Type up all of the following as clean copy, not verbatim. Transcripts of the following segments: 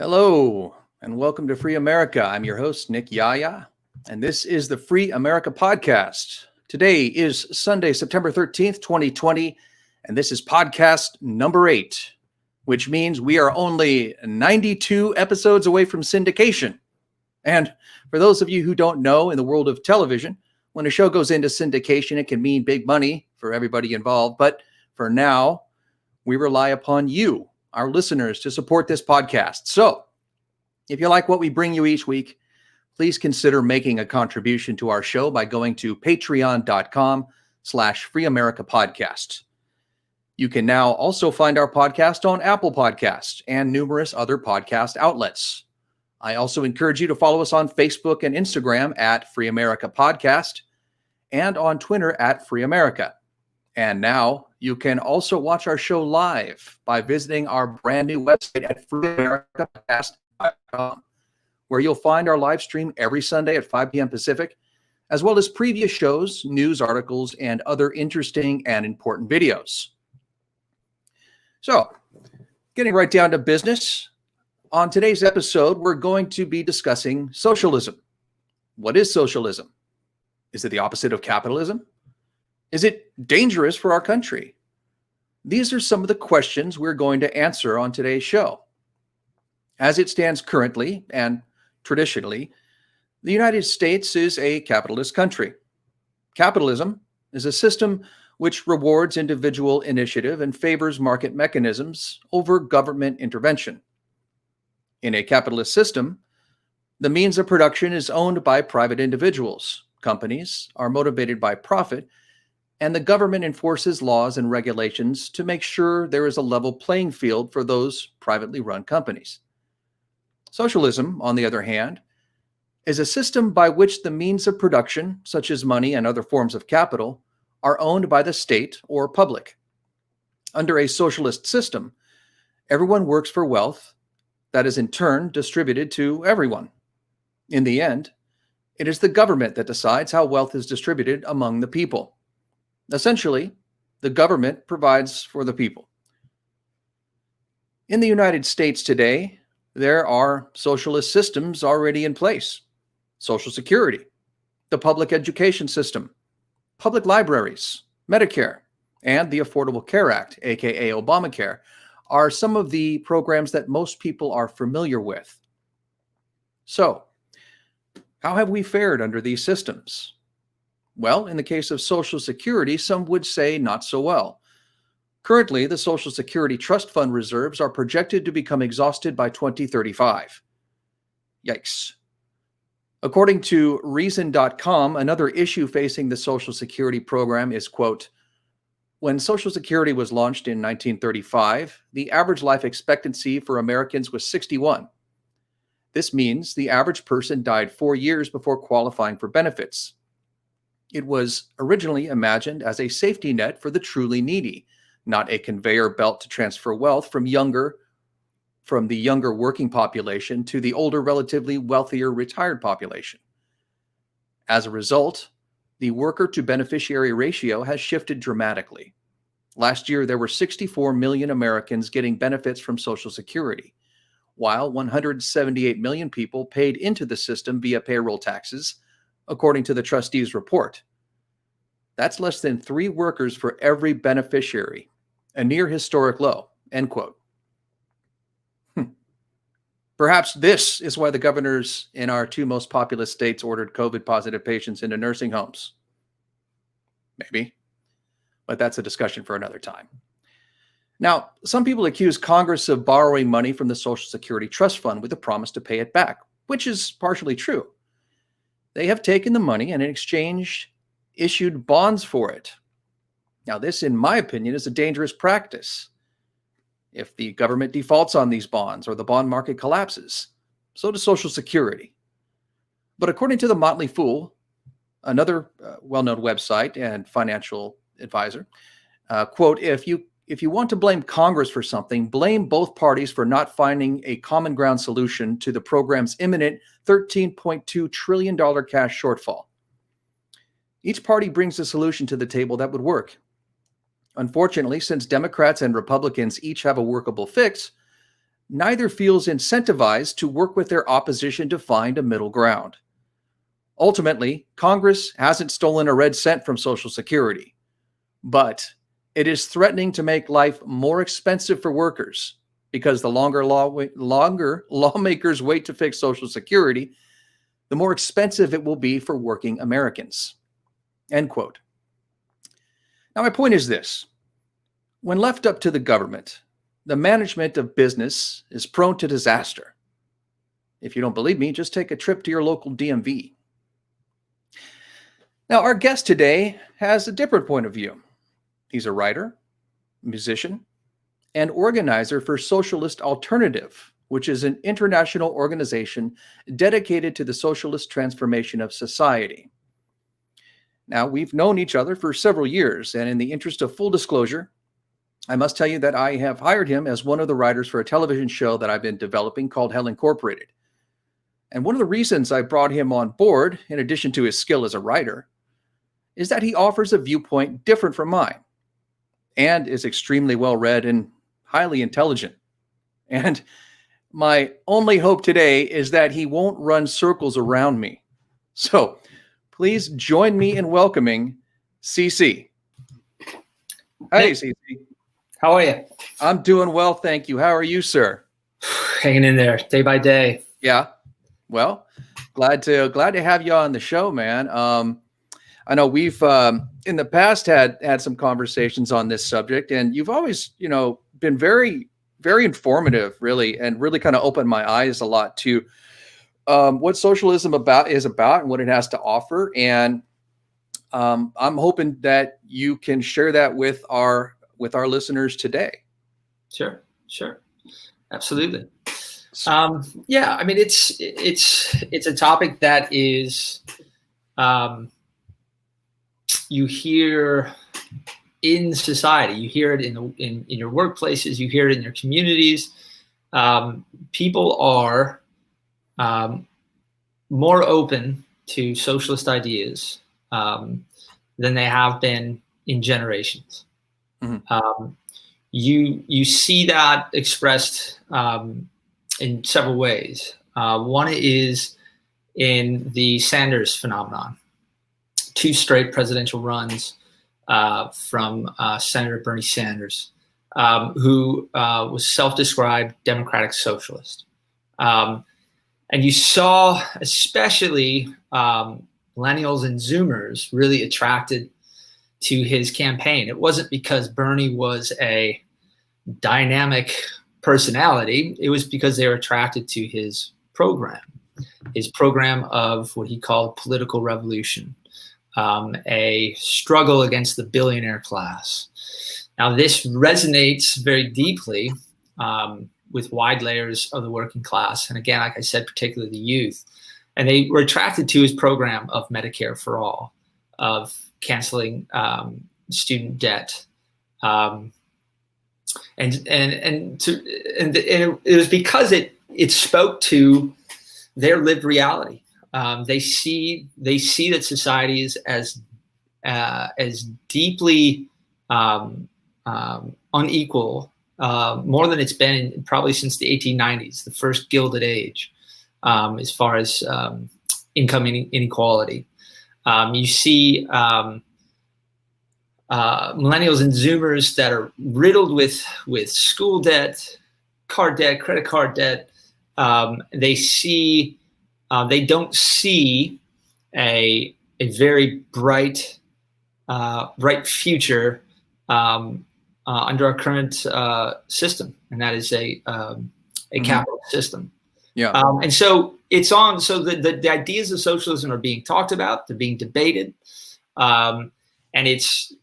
Hello, and welcome to Free America. I'm your host, Nick Yaya, and this is the Free America Podcast. Today is Sunday, September 13th, 2020, and this is podcast number 8, which means we are only 92 episodes away from syndication. And for those of you who don't know, in the world of television, when a show goes into syndication, it can mean big money for everybody involved. But for now, we rely upon you, our listeners, to support this podcast. So if you like what we bring you each week, please consider making a contribution to our show by going to patreon.com/freeamericapodcast. You can now also find our podcast on Apple Podcasts and numerous other podcast outlets. I also encourage you to follow us on Facebook and Instagram at Free America Podcast and on Twitter at Free America. And now you can also watch our show live by visiting our brand new website at freeamericapodcast.com, where you'll find our live stream every Sunday at 5 p.m. Pacific, as well as previous shows, news articles, and other interesting and important videos. So, getting right down to business, on today's episode, we're going to be discussing socialism. What is socialism? Is it the opposite of capitalism? Is it dangerous for our country? These are some of the questions we're going to answer on today's show. As it stands currently and traditionally, the United States is a capitalist country. Capitalism is a system which rewards individual initiative and favors market mechanisms over government intervention. In a capitalist system, the means of production is owned by private individuals. Companies are motivated by profit, and the government enforces laws and regulations to make sure there is a level playing field for those privately run companies. Socialism, on the other hand, is a system by which the means of production, such as money and other forms of capital, are owned by the state or public. Under a socialist system, everyone works for wealth that is in turn distributed to everyone. In the end, it is the government that decides how wealth is distributed among the people. Essentially, the government provides for the people. In the United States today, there are socialist systems already in place. Social Security, the public education system, public libraries, Medicare, and the Affordable Care Act, aka Obamacare, are some of the programs that most people are familiar with. So, how have we fared under these systems? Well, in the case of Social Security, some would say not so well. Currently, the Social Security Trust Fund reserves are projected to become exhausted by 2035. Yikes. According to Reason.com, another issue facing the Social Security program is, quote, when Social Security was launched in 1935, the average life expectancy for Americans was 61. This means the average person died 4 years before qualifying for benefits. It was originally imagined as a safety net for the truly needy, not a conveyor belt to transfer wealth from the younger working population to the older, relatively wealthier retired population. As a result, the worker to beneficiary ratio has shifted dramatically. Last year, there were 64 million Americans getting benefits from Social Security, while 178 million people paid into the system via payroll taxes, according to the trustees' report. That's less than 3 workers for every beneficiary, a near historic low, end quote. Perhaps this is why the governors in our 2 most populous states ordered COVID-positive patients into nursing homes. Maybe, but that's a discussion for another time. Now, some people accuse Congress of borrowing money from the Social Security Trust Fund with a promise to pay it back, which is partially true. They have taken the money and in exchange issued bonds for it. Now, this, in my opinion, is a dangerous practice. If the government defaults on these bonds or the bond market collapses, so does Social Security. But according to the Motley Fool, another well-known website and financial advisor, quote, if you want to blame Congress for something, blame both parties for not finding a common ground solution to the program's imminent $13.2 trillion cash shortfall. Each party brings a solution to the table that would work. Unfortunately, since Democrats and Republicans each have a workable fix, neither feels incentivized to work with their opposition to find a middle ground. Ultimately, Congress hasn't stolen a red cent from Social Security, but it is threatening to make life more expensive for workers because the longer lawmakers wait to fix Social Security, the more expensive it will be for working Americans. End quote. Now, my point is this. When left up to the government, the management of business is prone to disaster. If you don't believe me, just take a trip to your local DMV. Now, our guest today has a different point of view. He's a writer, musician, and organizer for Socialist Alternative, which is an international organization dedicated to the socialist transformation of society. Now, we've known each other for several years, and in the interest of full disclosure, I must tell you that I have hired him as one of the writers for a television show that I've been developing called Hell Incorporated. And one of the reasons I brought him on board, in addition to his skill as a writer, is that he offers a viewpoint different from mine and is extremely well-read and highly intelligent. And my only hope today is that he won't run circles around me. So please join me in welcoming CC. Hey, CC. How are you? I'm doing well, thank you. How are you, sir? Hanging in there, day by day. Yeah. Well, glad to have you on the show, man. I know we've in the past had some conversations on this subject, and you've always, been very, very informative, really, and really kind of opened my eyes a lot to what socialism is about and what it has to offer. And I'm hoping that you can share that with our listeners today. Sure, absolutely. Yeah, I mean, it's a topic that is you hear in society, you hear it in your workplaces, you hear it in your communities. People are more open to socialist ideas than they have been in generations. Mm-hmm. You see that expressed in several ways. One is in the Sanders phenomenon. 2 straight presidential runs from Senator Bernie Sanders, who was self-described democratic socialist. And you saw especially millennials and Zoomers really attracted to his campaign. It wasn't because Bernie was a dynamic personality. It was because they were attracted to his program of what he called political revolution, a struggle against the billionaire class. Now, this resonates very deeply with wide layers of the working class. And again, like I said, particularly the youth. And they were attracted to his program of Medicare for all, of canceling student debt. And it was because it spoke to their lived reality. They see that society is as deeply unequal, more than it's been probably since the 1890s, the first Gilded Age, as far as income inequality. You see millennials and Zoomers that are riddled with school debt, card debt, credit card debt. They don't see a very bright future under our current system, and that is a capitalist system. Yeah. And so it's on. So the ideas of socialism are being talked about. They're being debated, and it's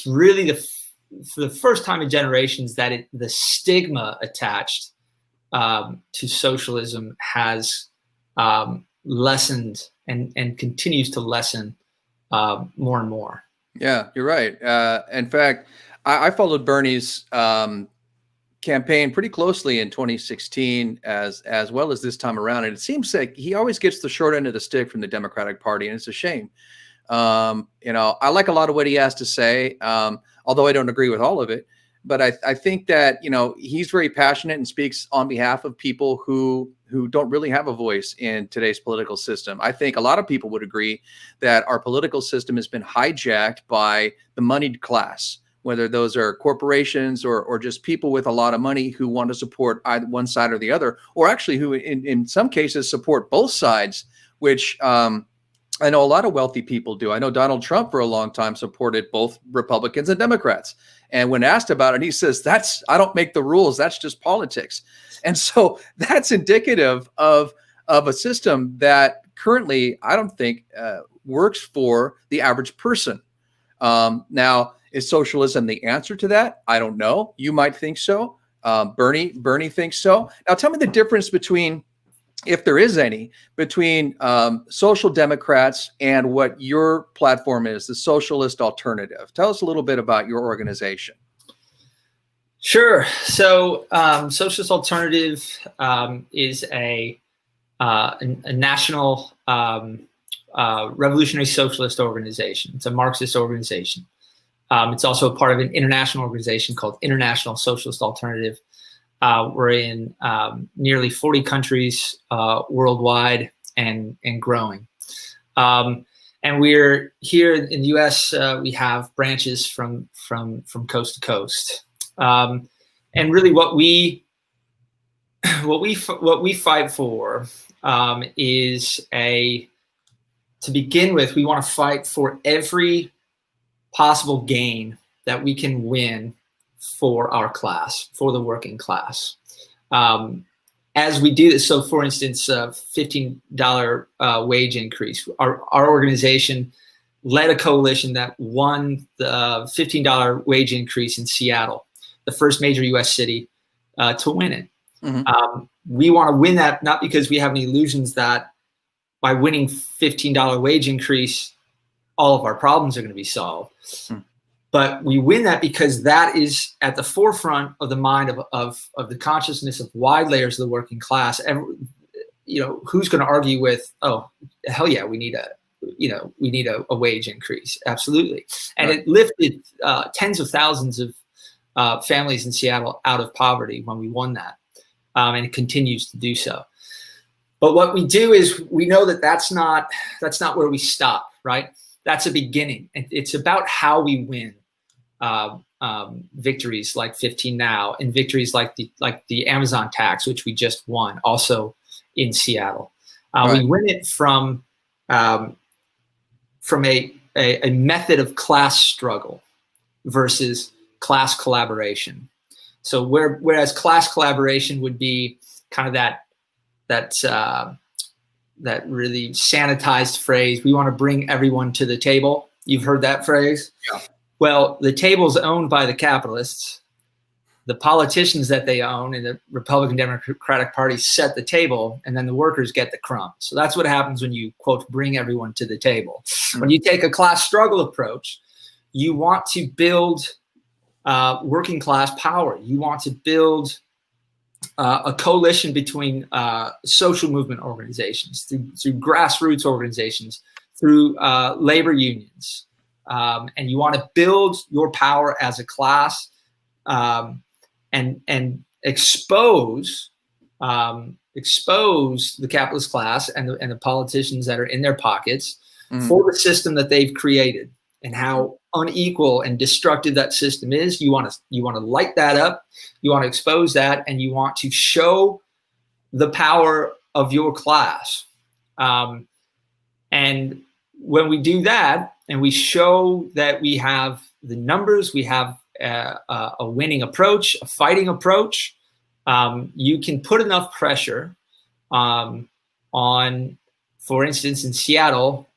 really for the first time in generations that the stigma attached to socialism has lessened and continues to lessen more and more. Yeah, you're right. In fact, I followed Bernie's campaign pretty closely in 2016 as well as this time around. And it seems like he always gets the short end of the stick from the Democratic Party, and it's a shame. I like a lot of what he has to say, although I don't agree with all of it. but I think that, he's very passionate and speaks on behalf of people who don't really have a voice in today's political system. I think a lot of people would agree that our political system has been hijacked by the moneyed class, whether those are corporations or just people with a lot of money who want to support either one side or the other, or actually who in some cases support both sides, which I know a lot of wealthy people do. I know Donald Trump for a long time supported both Republicans and Democrats. And when asked about it, he says, I don't make the rules. That's just politics. And so that's indicative of a system that currently I don't think works for the average person. Now, is socialism the answer to that? I don't know. You might think so. Bernie thinks so. Now, tell me the difference between, if there is any, between social democrats and what your platform is, the Socialist Alternative. Tell us a little bit about your organization. Sure. So Socialist Alternative is a national revolutionary socialist organization. It's a Marxist organization. It's also a part of an international organization called International Socialist Alternative. We're in nearly 40 countries worldwide and growing. And we're here in the U.S. We have branches from coast to coast. And really, what we fight for is to begin with, we want to fight for every possible gain that we can win for our class, for the working class. As we do this, so for instance, $15 wage increase, our organization led a coalition that won the $15 wage increase in Seattle, the first major US city to win it. Mm-hmm. We want to win that not because we have any illusions that by winning $15 wage increase, all of our problems are going to be solved. Mm. But we win that because that is at the forefront of the mind of the consciousness of wide layers of the working class. And who's going to argue with, oh, hell yeah, we need a wage increase. Absolutely. And right. It lifted tens of thousands of families in Seattle out of poverty when we won that. And it continues to do so. But what we do is we know that that's not where we stop, right? That's a beginning. It's about how we win victories like 15 Now and victories like the Amazon tax, which we just won, also in Seattle. Right. We win it from a method of class struggle versus class collaboration. So whereas class collaboration would be kind of that really sanitized phrase, we want to bring everyone to the table. You've heard that phrase? Yeah. Well, the table's owned by the capitalists. The politicians that they own and the Republican Democratic Party set the table, and then the workers get the crumbs. So that's what happens when you, quote, bring everyone to the table. Mm-hmm. When you take a class struggle approach, you want to build working class power. You want to build a coalition between social movement organizations, through grassroots organizations, through labor unions. And you want to build your power as a class and expose the capitalist class and the politicians that are in their pockets for the system that they've created and how unequal and destructive that system is. You want to light that up. You want to expose that, and you want to show the power of your class. And when we do that, and we show that we have the numbers, we have a winning approach, a fighting approach, you can put enough pressure on, for instance, in Seattle,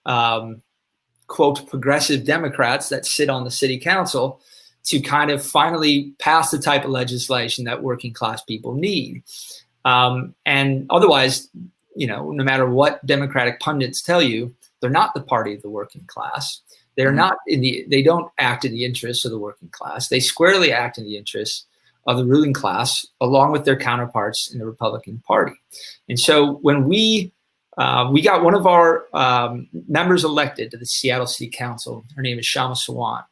quote, progressive Democrats that sit on the city council to kind of finally pass the type of legislation that working class people need. And otherwise, no matter what Democratic pundits tell you, they're not the party of the working class. They're not they don't act in the interests of the working class. They squarely act in the interests of the ruling class, along with their counterparts in the Republican Party. And so when we got one of our members elected to the Seattle City Council. Her name is Shama Sawant.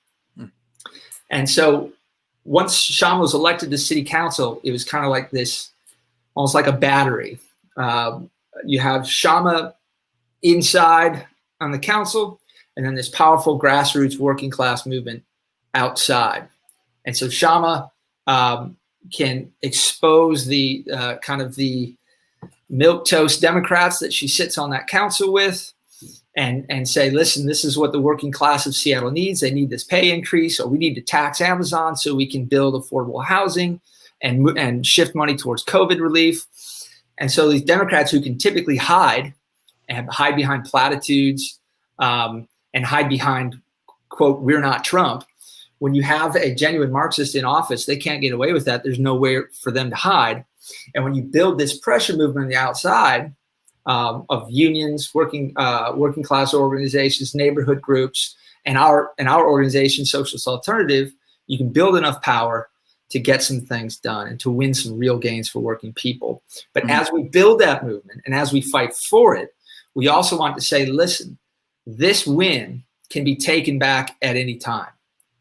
And so once Shama was elected to city council, it was kind of like this, almost like a battery. You have Shama inside on the council, and then this powerful grassroots working class movement outside. And so Shama can expose the kind of the milquetoast Democrats that she sits on that council with, and say, listen, this is what the working class of Seattle needs. They need this pay increase, or we need to tax Amazon so we can build affordable housing and shift money towards COVID relief. And so these Democrats who can typically hide behind platitudes and hide behind, quote, we're not Trump. When you have a genuine Marxist in office, they can't get away with that. There's nowhere for them to hide. And when you build this pressure movement on the outside of unions, working class organizations, neighborhood groups, and our organization, Socialist Alternative, you can build enough power to get some things done and to win some real gains for working people. But as we build that movement and as we fight for it, we also want to say, listen, this win can be taken back at any time.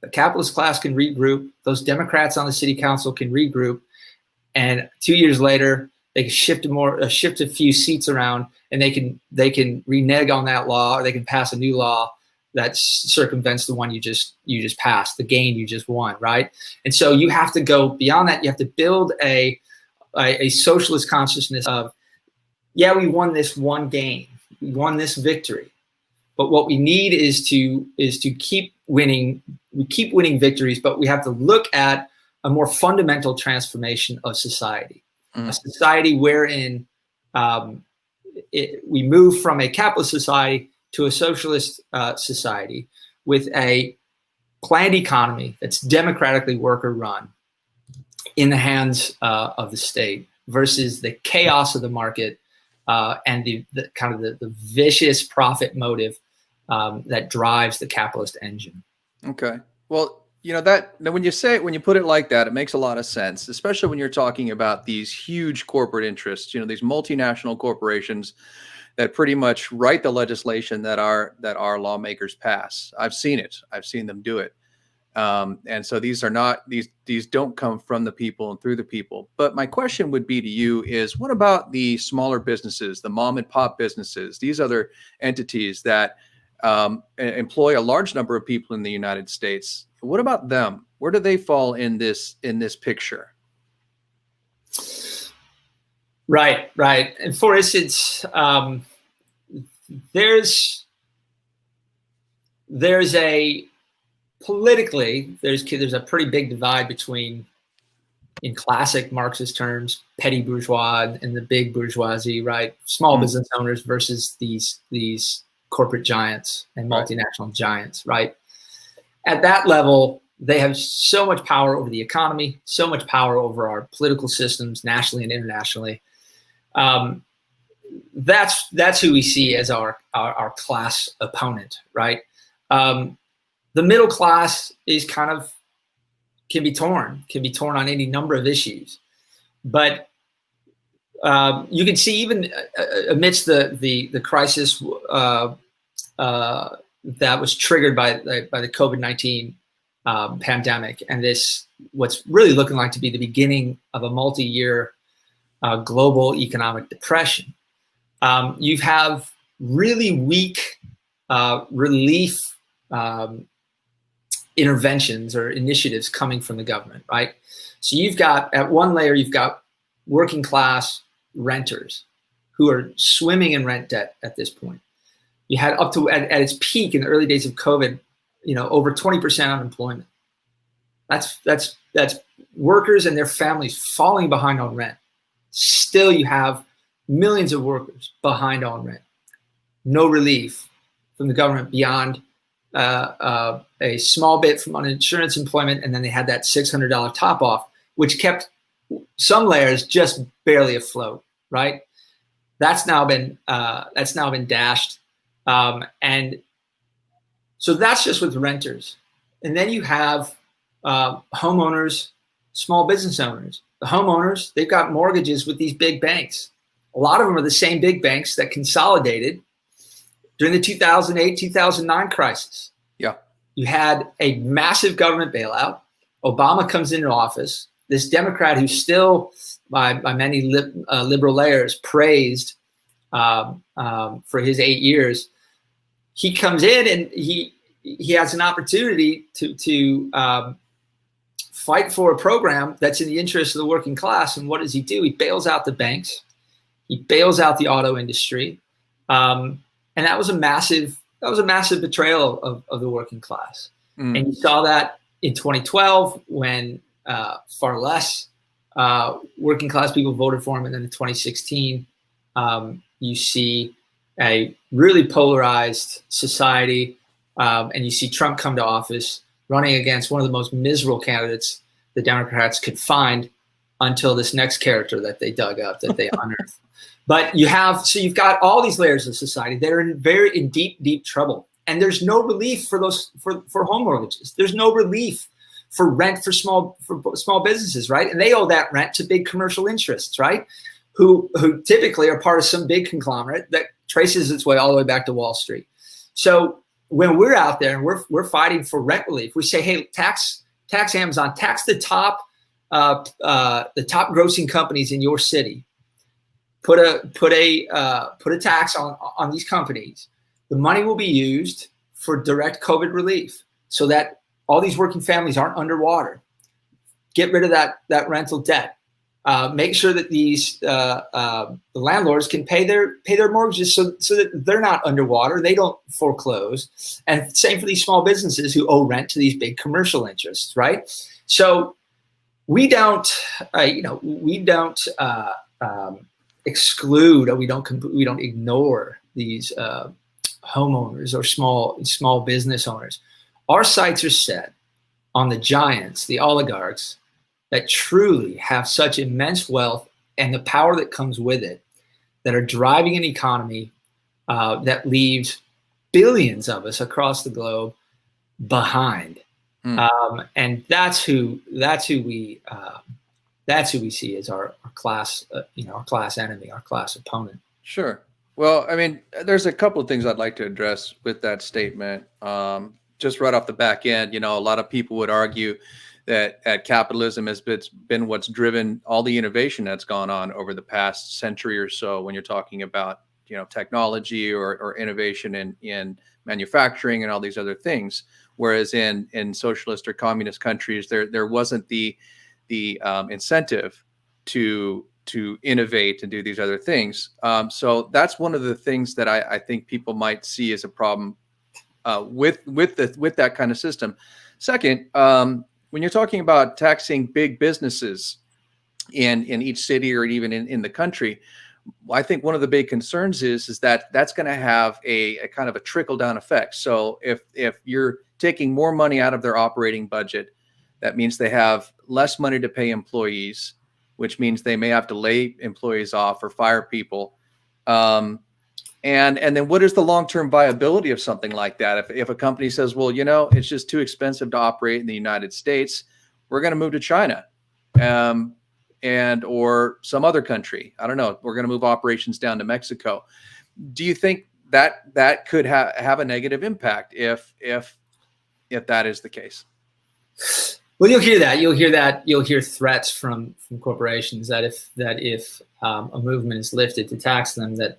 The capitalist class can regroup. Those Democrats on the city council can regroup. And 2 years later, they can shift a few seats around, and they can renege on that law, or they can pass a new law that circumvents the one you just passed, the gain you just won, right? And so you have to go beyond that. You have to build a socialist consciousness of, yeah, we won this one gain, we won this victory, but what we need is to keep winning. We keep winning victories, but we have to look at a more fundamental transformation of society, a society wherein we move from a capitalist society to a socialist society with a planned economy that's democratically worker run in the hands of the state versus the chaos of the market and the kind of the vicious profit motive that drives the capitalist engine. Okay. Well, you know, that when you put it like that, it makes a lot of sense, especially when you're talking about these huge corporate interests, you know, these multinational corporations that pretty much write the legislation that our lawmakers pass. I've seen it. I've seen them do it. And so these don't come from the people and through the people. But my question would be to you is, what about the smaller businesses, the mom and pop businesses, these other entities that employ a large number of people in the United States? What about them? Where do they fall in this picture? Right. And for instance, there's a politically, there's a pretty big divide between, in classic Marxist terms, petty bourgeois and the big bourgeoisie, right? Small business owners versus these corporate giants and multinational giants, right? At that level, they have so much power over the economy, so much power over our political systems, nationally and internationally. That's who we see as our class opponent, right? The middle class is can be torn on any number of issues, but you can see even amidst the crisis that was triggered by the COVID-19 pandemic, and this what's really looking like to be the beginning of a multi-year global economic depression. You have really weak relief interventions or initiatives coming from the government, right? So you've got, at one layer, you've got working class renters who are swimming in rent debt at this point. You had up to, at its peak in the early days of COVID, over 20% unemployment. That's workers and their families falling behind on rent. Still, you have millions of workers behind on rent. No relief from the government beyond a small bit from uninsurance employment, and then they had that $600 top off, which kept some layers just barely afloat. Right? That's now been dashed, and so that's just with renters. And then you have homeowners, small business owners. The homeowners, they've got mortgages with these big banks. A lot of them are the same big banks that consolidated during the 2008, 2009 crisis. Yeah. You had a massive government bailout, Obama comes into office. This Democrat who's still by many liberal layers praised for his 8 years, he comes in and he has an opportunity to fight for a program that's in the interest of the working class. And what does he do? He bails out the banks. He bails out the auto industry. And that was a massive betrayal of the working class. And you saw that in 2012 when far less working class people voted for him. And then in 2016, you see a really polarized society, and you see Trump come to office running against one of the most miserable candidates the Democrats could find until this next character that they dug up, that they unearthed. But you've got all these layers of society that are in deep trouble, and there's no relief for those for home mortgages. There's no relief for rent for small businesses, right? And they owe that rent to big commercial interests, right? Who typically are part of some big conglomerate that traces its way all the way back to Wall Street. So when we're out there and we're fighting for rent relief, we say, hey, tax Amazon, tax the top grossing companies in your city. Put a tax on these companies. The money will be used for direct COVID relief, so that all these working families aren't underwater. Get rid of that rental debt. Make sure that these the landlords can pay their mortgages so that they're not underwater. They don't foreclose. And same for these small businesses who owe rent to these big commercial interests, right? So we don't exclude, or we don't ignore these homeowners or small business owners. Our sights are set on the giants, the oligarchs, that truly have such immense wealth and the power that comes with it, that are driving an economy that leaves billions of us across the globe behind. And that's who we see as our class, our class enemy, our class opponent. Sure. Well, I mean, there's a couple of things I'd like to address with that statement. Just right off the back end, a lot of people would argue that capitalism has been what's driven all the innovation that's gone on over the past century or so, when you're talking about technology or innovation in manufacturing and all these other things. Whereas in socialist or communist countries, there wasn't the incentive to innovate and do these other things. So that's one of the things that I think people might see as a problem with that kind of system. Second, when you're talking about taxing big businesses in each city or even in the country, I think one of the big concerns is that that's going to have a kind of a trickle down effect. So if you're taking more money out of their operating budget, that means they have less money to pay employees, which means they may have to lay employees off or fire people. And then what is the long-term viability of something like that? If a company says, well, it's just too expensive to operate in the United States, we're going to move to China or some other country. I don't know. We're going to move operations down to Mexico. Do you think that could have a negative impact if that is the case? Well, you'll hear that. You'll hear threats from corporations that if a movement is lifted to tax them, that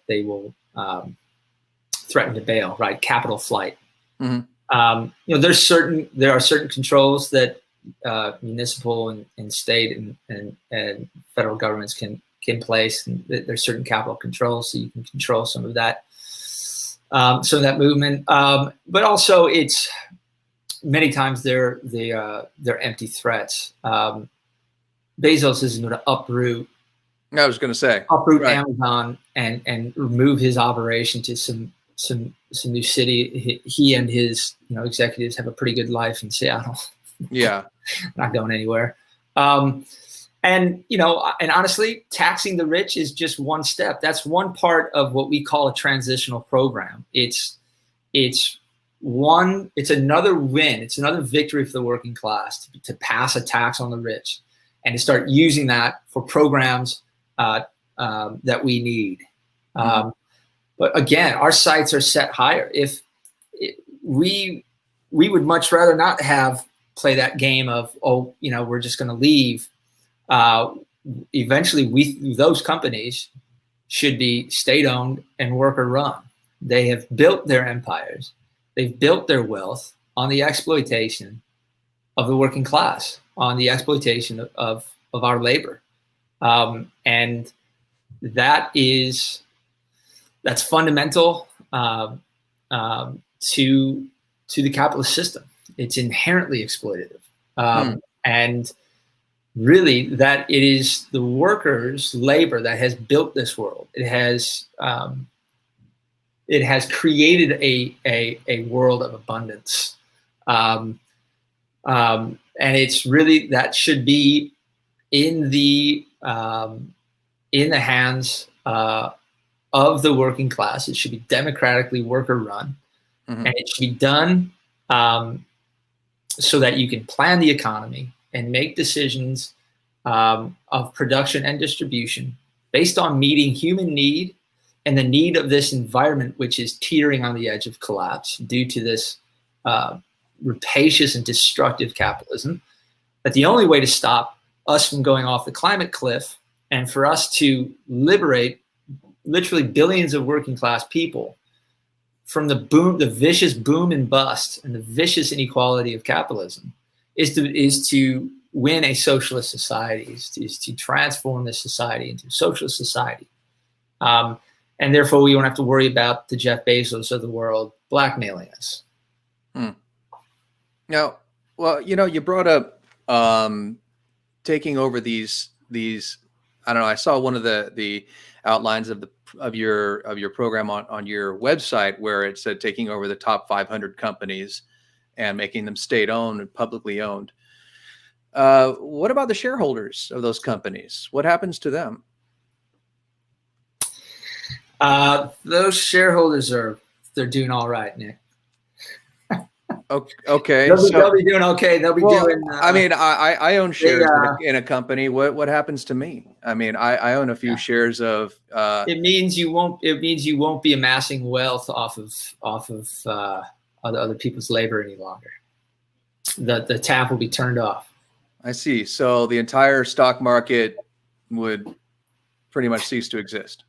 they will threaten to bail. Right, capital flight. Mm-hmm. There are certain controls that municipal and state and federal governments can place. And there's certain capital controls, so you can control some of that movement. But also, it's many times they're empty threats. Bezos is going to uproot. I was going to say uproot right. Amazon and remove his operation to some new city. He and his executives have a pretty good life in Seattle. Yeah, not going anywhere. And honestly, taxing the rich is just one step. That's one part of what we call a transitional program. It's another win. It's another victory for the working class to pass a tax on the rich and to start using that for programs that we need. Mm-hmm. But again, our sights are set higher. If we would much rather not have play that game of, oh, we're just going to leave. Eventually, those companies should be state-owned and worker-run. They have built their empires. They've built their wealth on the exploitation of the working class, on the exploitation of our labor. And that's fundamental to the capitalist system. It's inherently exploitative. And really, that it is the workers' labor that has built this world. It has created a world of abundance, and it's really, that should be in the hands of the working class. It should be democratically worker run, and it should be done so that you can plan the economy and make decisions of production and distribution based on meeting human need and the need of this environment, which is teetering on the edge of collapse due to this rapacious and destructive capitalism. That the only way to stop us from going off the climate cliff and for us to liberate literally billions of working class people from the vicious boom and bust and the vicious inequality of capitalism is to win a socialist society, is to transform this society into a socialist society. And therefore, we won't have to worry about the Jeff Bezos of the world blackmailing us. Now, well, you brought up taking over these. I don't know. I saw one of the outlines of your program on your website where it said taking over the top 500 companies and making them state-owned and publicly owned. What about the shareholders of those companies? What happens to them? Those shareholders they're doing all right, Nick. Okay. They'll be doing okay. They'll be doing. I own shares in a company. What happens to me? I own a few shares of. It means you won't be amassing wealth off of other people's labor any longer. The tap will be turned off. I see. So the entire stock market would pretty much cease to exist.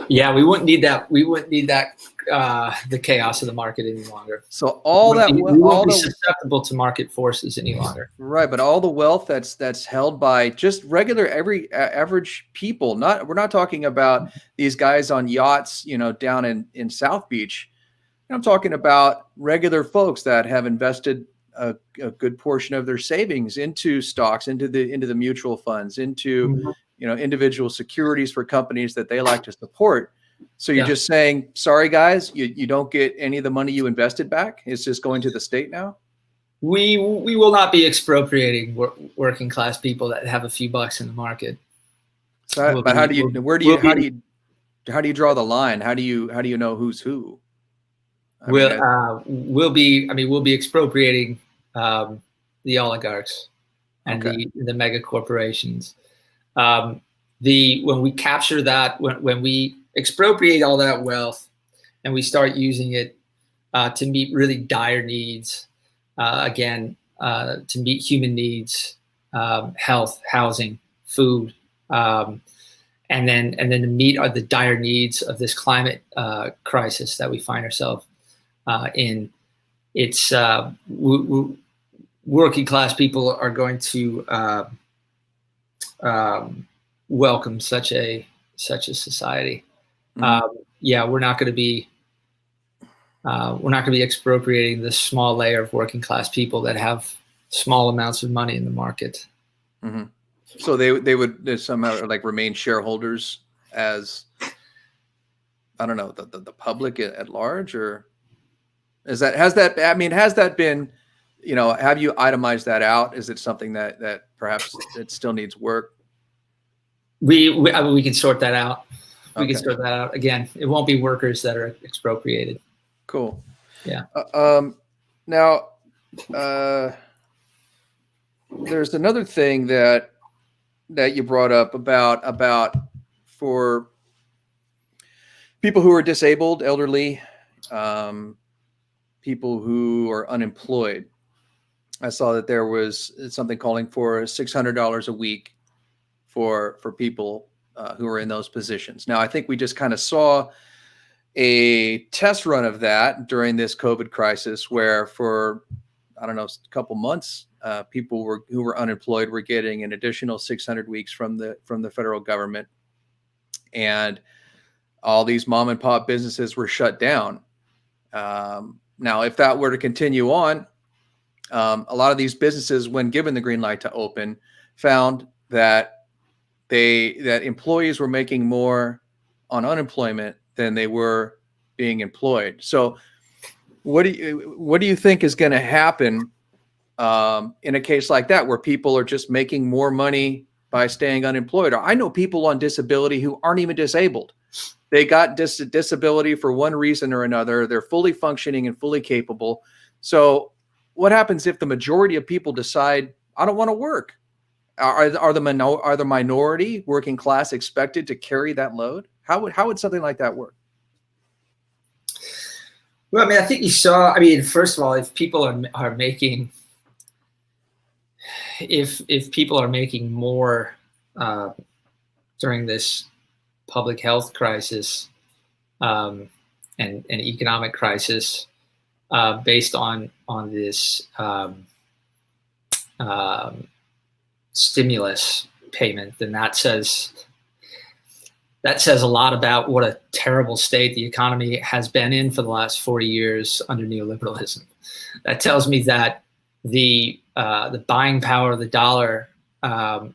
Yeah, we wouldn't need that. We wouldn't need that. The chaos of the market any longer. So we won't be susceptible to market forces any longer. Right, but all the wealth that's held by just regular average people. We're not talking about these guys on yachts, down in South Beach. I'm talking about regular folks that have invested a good portion of their savings into stocks, into the mutual funds, into individual securities for companies that they like to support. So you're just saying, sorry guys, you don't get any of the money you invested back. It's just going to the state now. We will not be expropriating working class people that have a few bucks in the market. But how do you draw the line? How do you know who's who? We'll be expropriating the oligarchs and the mega corporations. When we capture that, when we expropriate all that wealth and we start using it to meet really dire needs, to meet human needs, health, housing, food, and then to meet the dire needs of this climate crisis that we find ourselves in. It's working class people are going to welcome such a society. We're not going to be expropriating this small layer of working class people that have small amounts of money in the market. Mm-hmm. So they would somehow remain shareholders as, I don't know, the public at large, or has that been, have you itemized that out? Is it something that perhaps it still needs work? We can sort that out. We can sort that out. Again, it won't be workers that are expropriated. Cool. Yeah. Now, there's another thing that you brought up about for people who are disabled, elderly, people who are unemployed. I saw that there was something calling for $600 a week for people who are in those positions. Now, I think we just kind of saw a test run of that during this COVID crisis, where for, I don't know, a couple months, people who were unemployed were getting an additional 600 weeks from the federal government, and all these mom and pop businesses were shut down. Now, if that were to continue on, a lot of these businesses, when given the green light to open, found that employees were making more on unemployment than they were being employed. So what do you think is going to happen in a case like that, where people are just making more money by staying unemployed? Or I know people on disability who aren't even disabled. They got disability for one reason or another. They're fully functioning and fully capable. So what happens if the majority of people decide, I don't want to work? Are the minority working class expected to carry that load? How would something like that work? Well, I mean, I think you saw, I mean, first of all, if people are making, if people are making more during this public health crisis and economic crisis based on this stimulus payment, then that says a lot about what a terrible state the economy has been in for the last 40 years under neoliberalism. That tells me that the buying power of the dollar has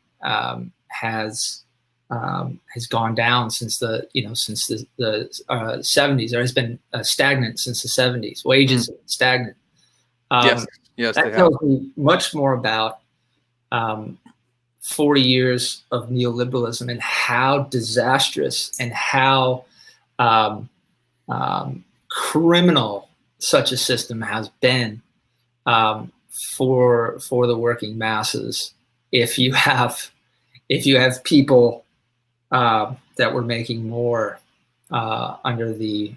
gone down since the 70s, or has been stagnant since the 70s. Wages have been stagnant. Yes, that tells me much more about 40 years of neoliberalism and how disastrous and how criminal such a system has been for the working masses. If you have people that were making more under the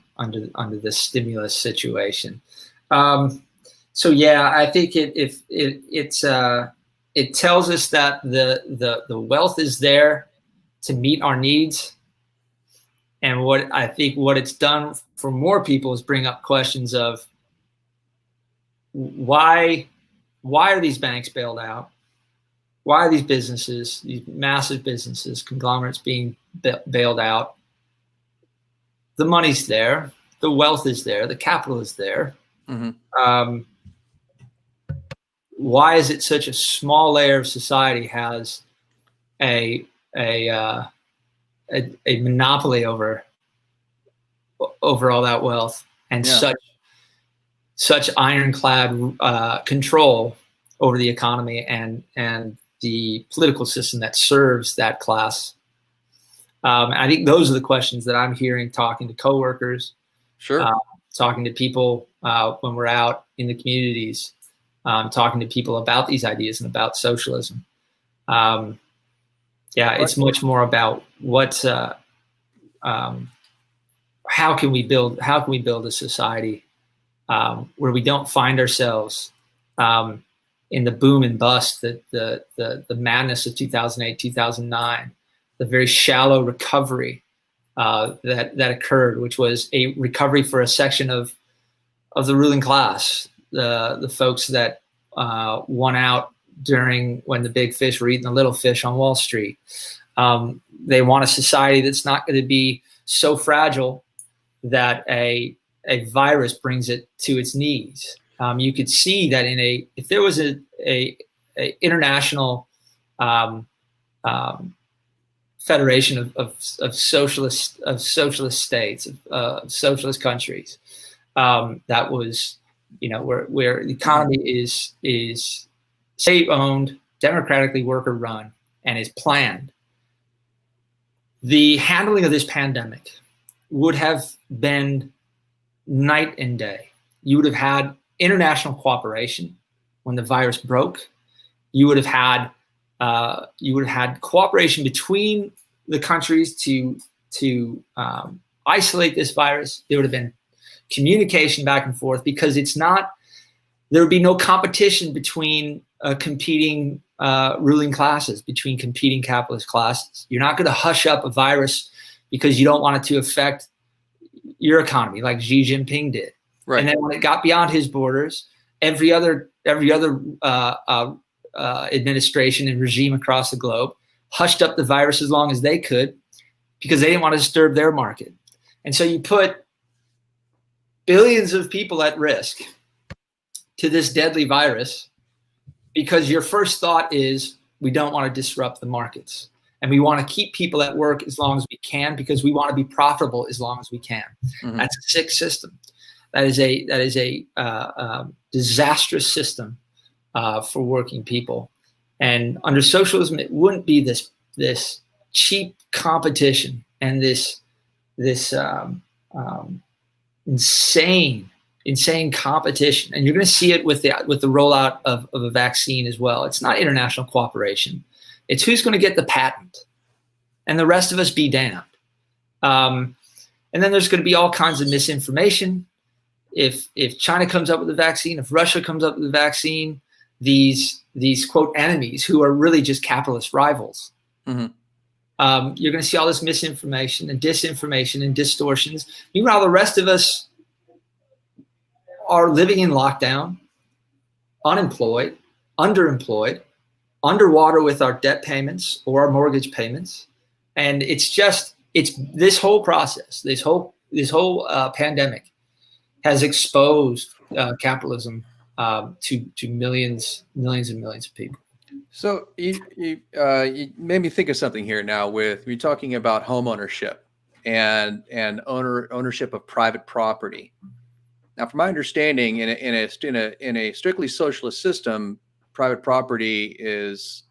stimulus situation. So yeah, I think it tells us that the wealth is there to meet our needs, and what it's done for more people is bring up questions of why are these banks bailed out? Why are these businesses, these massive businesses, conglomerates being bailed out? The money's there, the wealth is there, the capital is there. Mm-hmm. Why is it such a small layer of society has a monopoly over all that wealth and such ironclad control over the economy and the political system that serves that class? I think those are the questions that I'm hearing talking to coworkers, talking to people when we're out in the communities. Talking to people about these ideas and about socialism. It's much more about how can we build a society where we don't find ourselves in the boom and bust, the madness of 2008, 2009, the very shallow recovery that occurred, which was a recovery for a section of the ruling class. The folks that won out when the big fish were eating the little fish on Wall Street. They want a society that's not going to be so fragile that a virus brings it to its knees. You could see that if there was a international federation of socialist states, of socialist countries, that was, where the economy is state-owned, democratically worker-run, and is planned, the handling of this pandemic would have been night and day. You would have had international cooperation when the virus broke. You would have had cooperation between the countries to isolate this virus. There would have been communication back and forth, because there would be no competition between competing ruling classes, between competing capitalist classes. You're not going to hush up a virus because you don't want it to affect your economy like Xi Jinping did. Right. And then when it got beyond his borders, every other administration and regime across the globe hushed up the virus as long as they could, because they didn't want to disturb their market. And so you put billions of people at risk to this deadly virus because your first thought is, we don't want to disrupt the markets, and we want to keep people at work as long as we can because we want to be profitable as long as we can. Mm-hmm. That's a sick system. That is a disastrous system for working people. And under socialism, it wouldn't be this cheap competition and this insane competition. And you're going to see it with the rollout of a vaccine as well. It's not international cooperation. It's who's going to get the patent, and the rest of us be damned. And then there's going to be all kinds of misinformation. If China comes up with a vaccine, if Russia comes up with a vaccine, these quote enemies who are really just capitalist rivals, mm-hmm. You're going to see all this misinformation and disinformation and distortions. Meanwhile, the rest of us are living in lockdown, unemployed, underemployed, underwater with our debt payments or our mortgage payments. And it's this whole process, this whole pandemic has exposed capitalism to millions and millions of people. So you made me think of something here now. With you talking about home ownership and ownership of private property. Now, from my understanding, in a strictly socialist system, private property is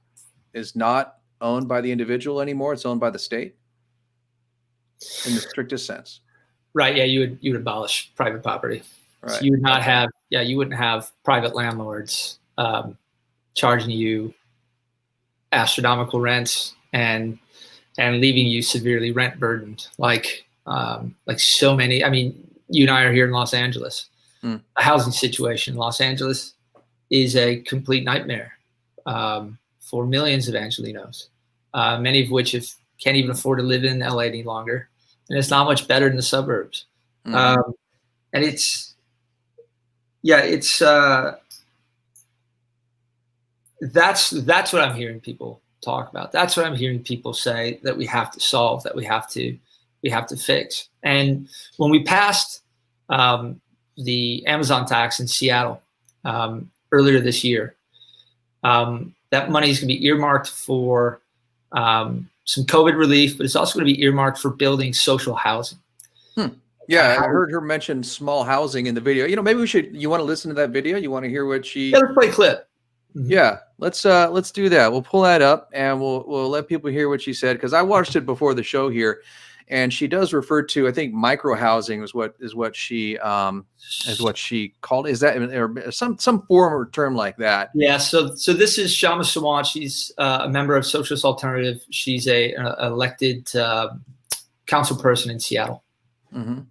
not owned by the individual anymore. It's owned by the state, in the strictest sense. Right. Yeah. You would abolish private property. Right. So you would not have. Yeah. You wouldn't have private landlords charging you astronomical rents and leaving you severely rent burdened, like so many. I mean, you and I are here in Los Angeles. The housing situation in Los Angeles is a complete nightmare for millions of Angelenos, many of which can't even afford to live in LA any longer. And it's not much better in the suburbs. And that's what I'm hearing people talk about. That's what I'm hearing people say that we have to solve, that we have to fix. And when we passed the Amazon tax in Seattle earlier this year, that money is going to be earmarked for some COVID relief, but it's also going to be earmarked for building social housing. Yeah, I heard her mention small housing in the video. Maybe you want to listen to that video? You want to hear what she... Yeah, let's play a clip. Mm-hmm. Yeah, let's do that. We'll pull that up and we'll let people hear what she said, because I watched it before the show here, and she does refer to, I think, micro housing is what she called. Is that or some form or term like that? Yeah. So this is Shama Sawant. She's a member of Socialist Alternative. She's an elected council person in Seattle. Mm-hmm.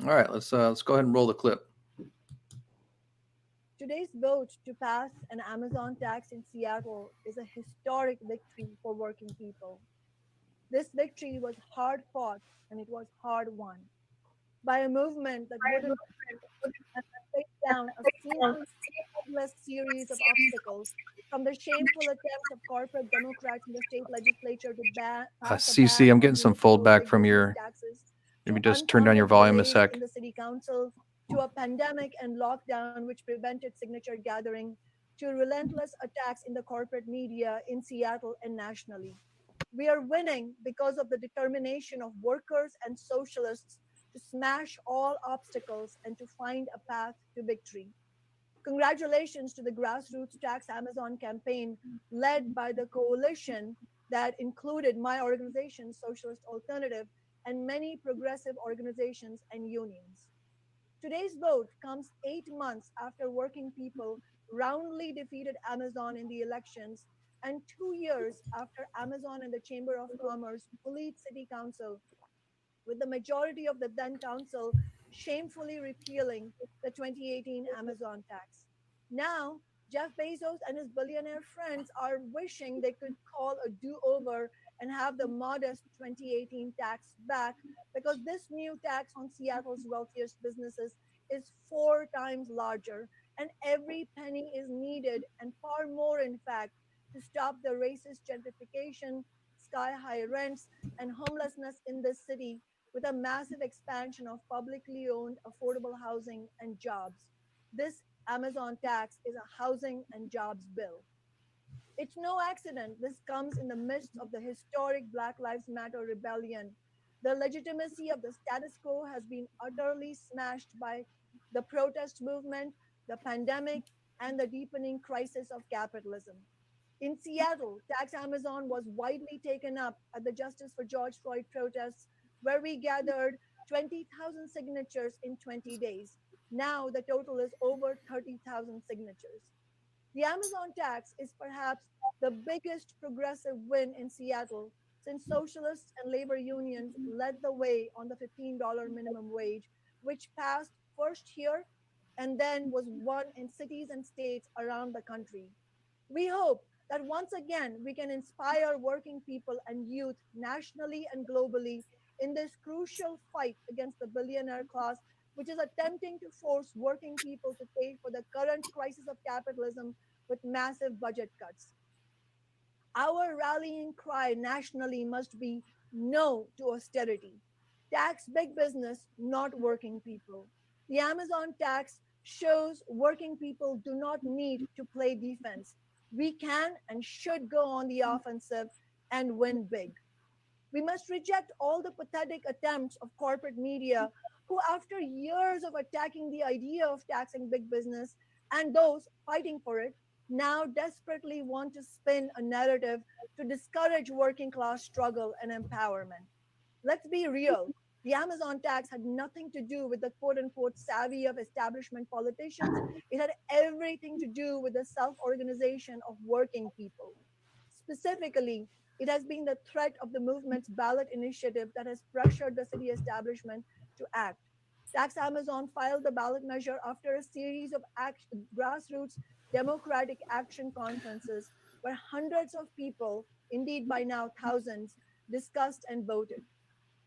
All right, let's go ahead and roll the clip. Today's vote to pass an Amazon tax in Seattle is a historic victory for working people. This victory was hard fought and it was hard won by a movement that wouldn't take down a seamless series of obstacles, from the shameful attempt of corporate Democrats in the state legislature to pass CC, I'm getting some foldback from your taxes. Maybe just turn down your volume a sec. In the city council, to a pandemic and lockdown which prevented signature gathering, to relentless attacks in the corporate media in Seattle and nationally. We are winning because of the determination of workers and socialists to smash all obstacles and to find a path to victory. Congratulations to the grassroots Tax Amazon campaign led by the coalition that included my organization, Socialist Alternative, and many progressive organizations and unions. Today's vote comes 8 months after working people roundly defeated Amazon in the elections, and 2 years after Amazon and the Chamber of Commerce bullied City Council, with the majority of the then council shamefully repealing the 2018 Amazon tax. Now, Jeff Bezos and his billionaire friends are wishing they could call a do over and have the modest 2018 tax back because this new tax on Seattle's wealthiest businesses is 4 times larger, and every penny is needed, and far more, in fact, to stop the racist gentrification, sky high rents, and homelessness in this city with a massive expansion of publicly owned affordable housing and jobs. This Amazon tax is a housing and jobs bill. It's no accident this comes in the midst of the historic Black Lives Matter rebellion. The legitimacy of the status quo has been utterly smashed by the protest movement, the pandemic, and the deepening crisis of capitalism. In Seattle, Tax Amazon was widely taken up at the Justice for George Floyd protests, where we gathered 20,000 signatures in 20 days. Now the total is over 30,000 signatures. The Amazon tax is perhaps the biggest progressive win in Seattle since socialists and labor unions led the way on the $15 minimum wage, which passed first here and then was won in cities and states around the country. We hope that once again we can inspire working people and youth nationally and globally in this crucial fight against the billionaire class, which is attempting to force working people to pay for the current crisis of capitalism with massive budget cuts. Our rallying cry nationally must be no to austerity. Tax big business, not working people. The Amazon tax shows working people do not need to play defense. We can and should go on the offensive and win big. We must reject all the pathetic attempts of corporate media who, after years of attacking the idea of taxing big business and those fighting for it, now desperately want to spin a narrative to discourage working class struggle and empowerment. Let's be real. The Amazon tax had nothing to do with the quote unquote savvy of establishment politicians. It had everything to do with the self organization of working people. Specifically, it has been the threat of the movement's ballot initiative that has pressured the city establishment to act. Tax Amazon filed the ballot measure after a series of grassroots democratic action conferences where hundreds of people, indeed by now thousands, discussed and voted.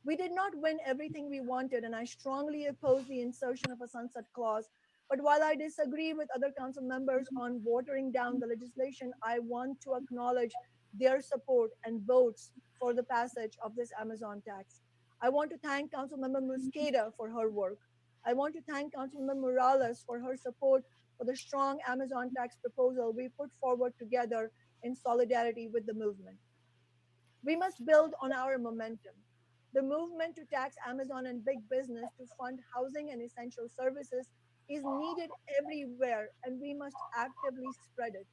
We did not win everything we wanted, and I strongly oppose the insertion of a sunset clause. But while I disagree with other council members on watering down the legislation, I want to acknowledge their support and votes for the passage of this Amazon tax. I want to thank Councilmember Musqueda for her work. I want to thank Councilmember Morales for her support for the strong Amazon tax proposal we put forward together in solidarity with the movement. We must build on our momentum. The movement to tax Amazon and big business to fund housing and essential services is needed everywhere, and we must actively spread it.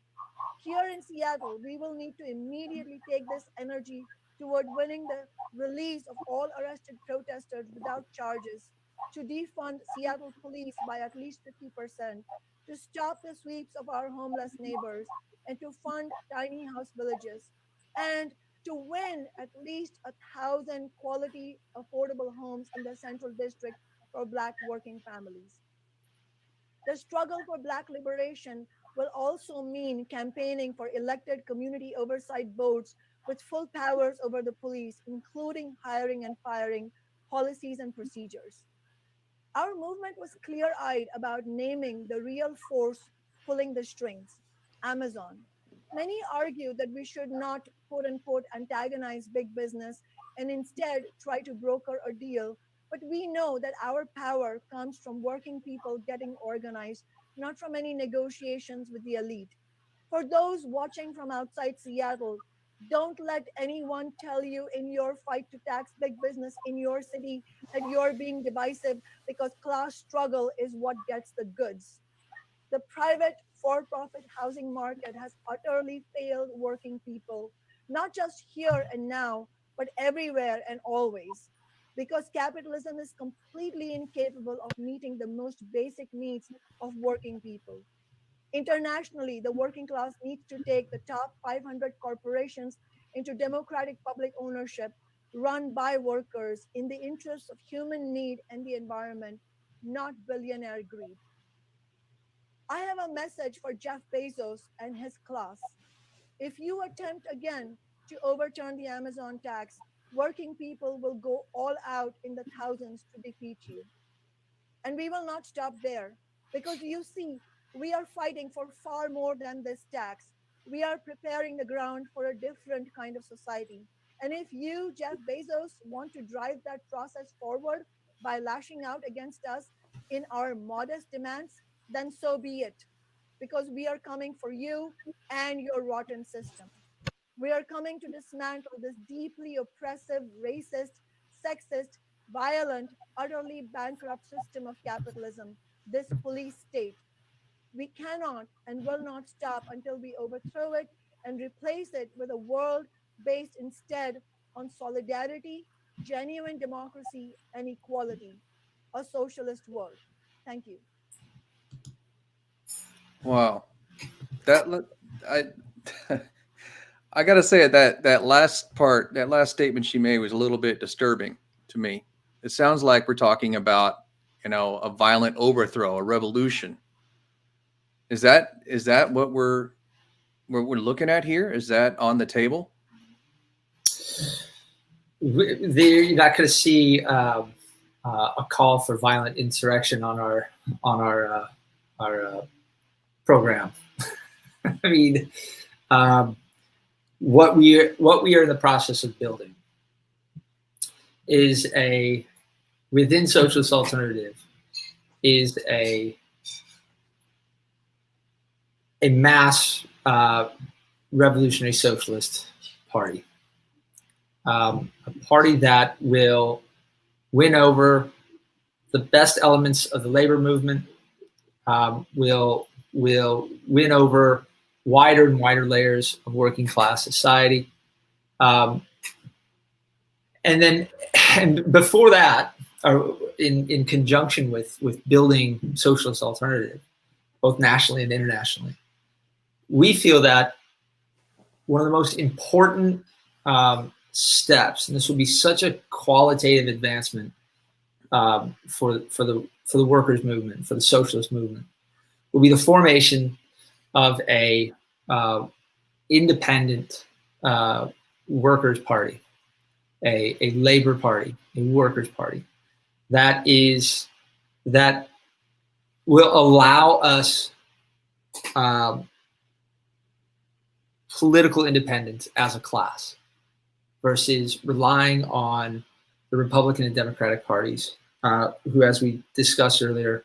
Here in Seattle, we will need to immediately take this energy toward winning the release of all arrested protesters without charges, to defund Seattle police by at least 50%, to stop the sweeps of our homeless neighbors, and to fund tiny house villages, and to win at least 1,000 quality, affordable homes in the Central District for Black working families. The struggle for Black liberation will also mean campaigning for elected community oversight boards with full powers over the police, including hiring and firing, policies, and procedures. Our movement was clear eyed about naming the real force pulling the strings, Amazon. Many argue that we should not, quote unquote, antagonize big business and instead try to broker a deal. But we know that our power comes from working people getting organized, not from any negotiations with the elite. For those watching from outside Seattle, don't let anyone tell you in your fight to tax big business in your city that you're being divisive because class struggle is what gets the goods. The private for profit housing market has utterly failed working people, not just here and now, but everywhere and always. Because capitalism is completely incapable of meeting the most basic needs of working people. Internationally, the working class needs to take the top 500 corporations into democratic public ownership run by workers in the interests of human need and the environment. not billionaire greed. I have a message for Jeff Bezos and his class. If you attempt again to overturn the Amazon tax, working people will go all out in the thousands to defeat you. And we will not stop there, because you see, we are fighting for far more than this tax. We are preparing the ground for a different kind of society. And if you, Jeff Bezos, want to drive that process forward by lashing out against us in our modest demands, then so be it, because we are coming for you and your rotten system. We are coming to dismantle this deeply oppressive, racist, sexist, violent, utterly bankrupt system of capitalism, this police state. We cannot and will not stop until we overthrow it and replace it with a world based instead on solidarity, genuine democracy, and equality, a socialist world. Thank you. Wow, I I gotta say that last part, that last statement she made was a little bit disturbing to me. It sounds like we're talking about, a violent overthrow, a revolution. Is that what we're looking at here? Is that on the table? You're not going to see a call for violent insurrection on our program. I mean, what we are in the process of building is within Socialist Alternative is a mass revolutionary socialist party, a party that will win over the best elements of the labor movement, will win over wider and wider layers of working class society. And before that, in conjunction with building Socialist Alternative, both nationally and internationally, we feel that one of the most important steps, and this will be such a qualitative advancement for the workers' movement, for the socialist movement, will be the formation of a independent workers' party, a labor party, a workers' party that will allow us political independence as a class versus relying on the Republican and Democratic parties, who, as we discussed earlier,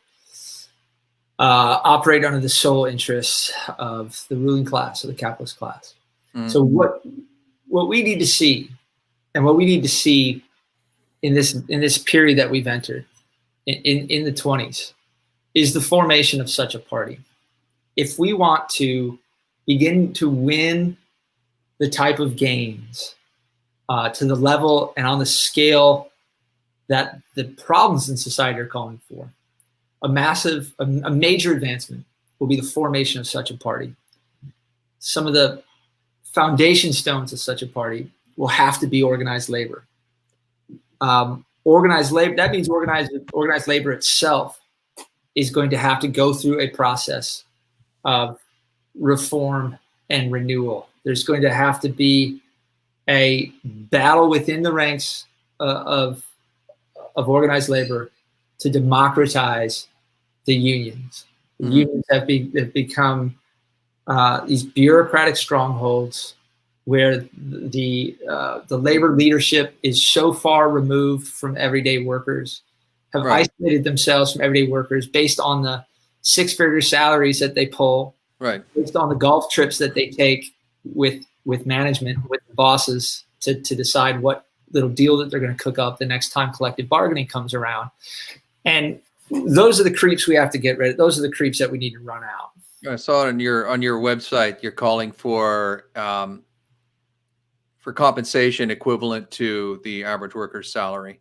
operate under the sole interests of the ruling class, of the capitalist class. Mm-hmm. So what we need to see, and what we need to see in this period that we've entered in the 20s, is the formation of such a party. If we want to begin to win the type of gains to the level and on the scale that the problems in society are calling for, a major advancement will be the formation of such a party. Some of the foundation stones of such a party will have to be organized labor. Organized labor, that means organized labor itself is going to have to go through a process of reform and renewal. There's going to have to be a battle within the ranks of organized labor to democratize the unions. The mm-hmm. unions have become these bureaucratic strongholds where the labor leadership is so far removed from everyday workers, have right. isolated themselves from everyday workers based on the six-figure salaries that they pull, right. based on the golf trips that they take with management, with the bosses to decide what little deal that they're going to cook up the next time collective bargaining comes around. And those are the creeps we have to get rid of. Those are the creeps that we need to run out. I saw it on your website. You're calling for compensation equivalent to the average worker's salary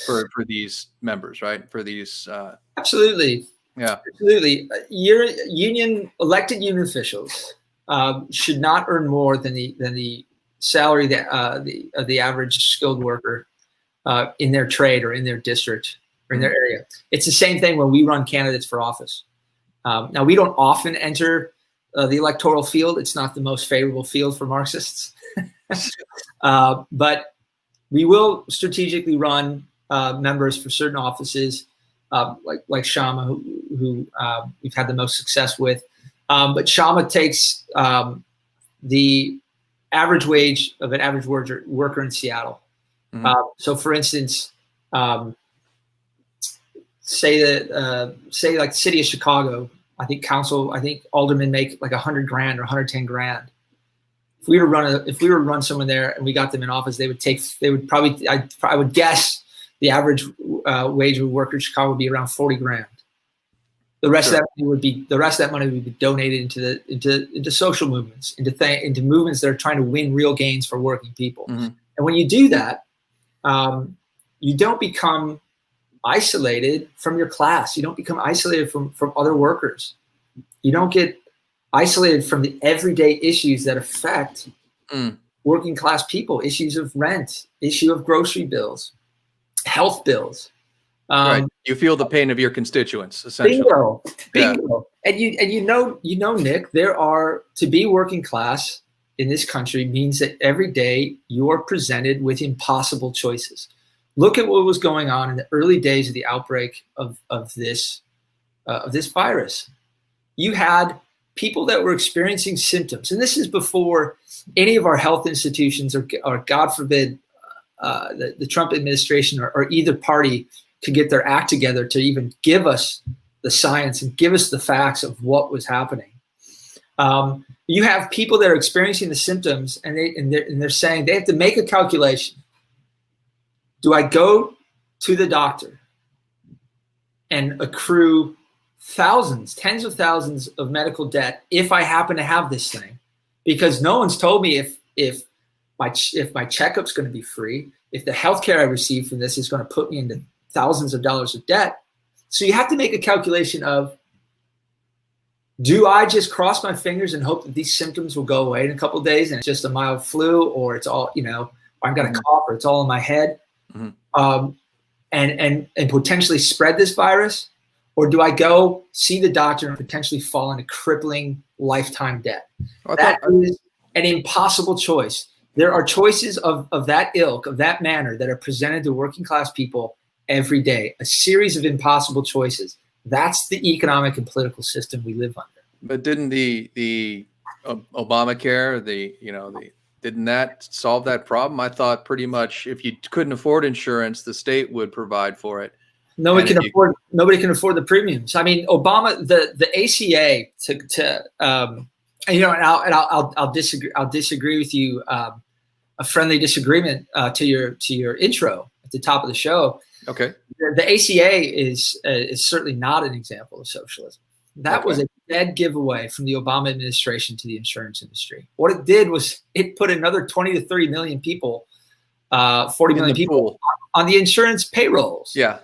for these members, right? For these. Absolutely. Yeah. Absolutely. Elected union officials should not earn more than the salary of the average skilled worker in their trade or in their district or in their area. It's the same thing when we run candidates for office. Now, we don't often enter the electoral field. It's not the most favorable field for Marxists. But we will strategically run members for certain offices, like Shama, who we've had the most success with. But Shama takes the average wage of an average worker in Seattle. So, for instance, say like the city of Chicago, I think aldermen make like $100,000 or $110,000. If we were to run someone there and we got them in office, I would guess the average wage of a worker in Chicago would be around $40,000. The rest of that money would be donated into social movements, into movements that are trying to win real gains for working people. And when you do that, you don't become isolated from your class. You don't become isolated from other workers. You don't get isolated from the everyday issues that affect working class people, issues of rent, issue of grocery bills, health bills. Right. You feel the pain of your constituents, essentially. Bingo. Yeah. And you know, Nick, to be working class in this country means that every day you are presented with impossible choices. Look at what was going on in the early days of the outbreak of this virus. You had people that were experiencing symptoms, and this is before any of our health institutions or God forbid, the Trump administration or either party could get their act together to even give us the science and give us the facts of what was happening. You have people that are experiencing the symptoms, and they're saying they have to make a calculation. Do I go to the doctor and accrue thousands, tens of thousands of medical debt if I happen to have this thing? Because no one's told me if my checkup's going to be free, if the healthcare I receive from this is going to put me into thousands of dollars of debt. So you have to make a calculation of, do I just cross my fingers and hope that these symptoms will go away in a couple of days and it's just a mild flu, or it's all, I've got a cough, or it's all in my head, and potentially spread this virus? Or do I go see the doctor and potentially fall into crippling lifetime debt? That is an impossible choice. There are choices of that ilk, of that manner, that are presented to working class people every day, a series of impossible choices. That's the economic and political system we live under. But didn't the Obamacare, didn't that solve that problem? I thought pretty much if you couldn't afford insurance, the state would provide for it. Nobody can afford the premiums. I mean, Obama, the ACA I'll disagree with you. A friendly disagreement to your intro at the top of the show. Okay. The ACA is certainly not an example of socialism. That was a dead giveaway from the Obama administration to the insurance industry. What it did was it put another 20 to 30 million people, 40 million people on the insurance payrolls. Yeah.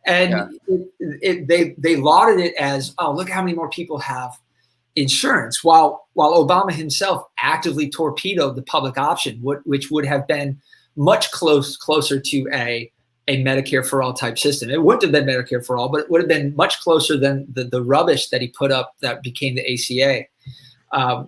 And they lauded it as, oh, look how many more people have insurance, while Obama himself actively torpedoed the public option, which would have been much closer to a Medicare for all type system. It wouldn't have been Medicare for all, but it would have been much closer than the rubbish that he put up that became the ACA.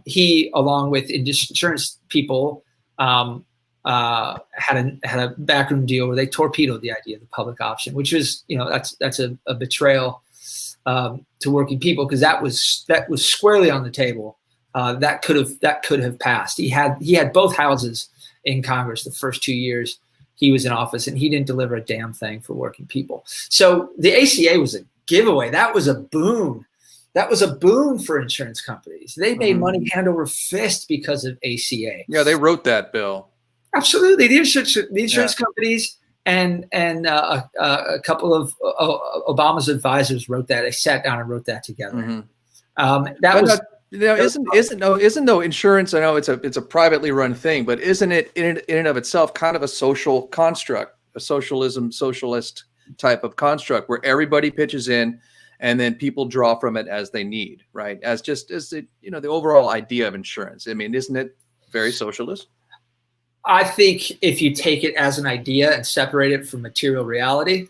He, along with insurance people, had a backroom deal where they torpedoed the idea of the public option, which is, that's a betrayal to working people, because that was squarely on the table. That could have passed. He had both houses in Congress the first 2 years he was in office, and he didn't deliver a damn thing for working people. So the ACA was a giveaway. That was a boon. That was a boon for insurance companies. They made money hand over fist because of ACA. Yeah, they wrote that bill. Absolutely, the insurance companies and a couple of Obama's advisors wrote that. They sat down and wrote that together. Isn't though insurance? I know it's a privately run thing, but isn't it in and of itself kind of a social construct, a socialist type of construct where everybody pitches in, and then people draw from it as they need, right? As the overall idea of insurance. I mean, isn't it very socialist? I think if you take it as an idea and separate it from material reality,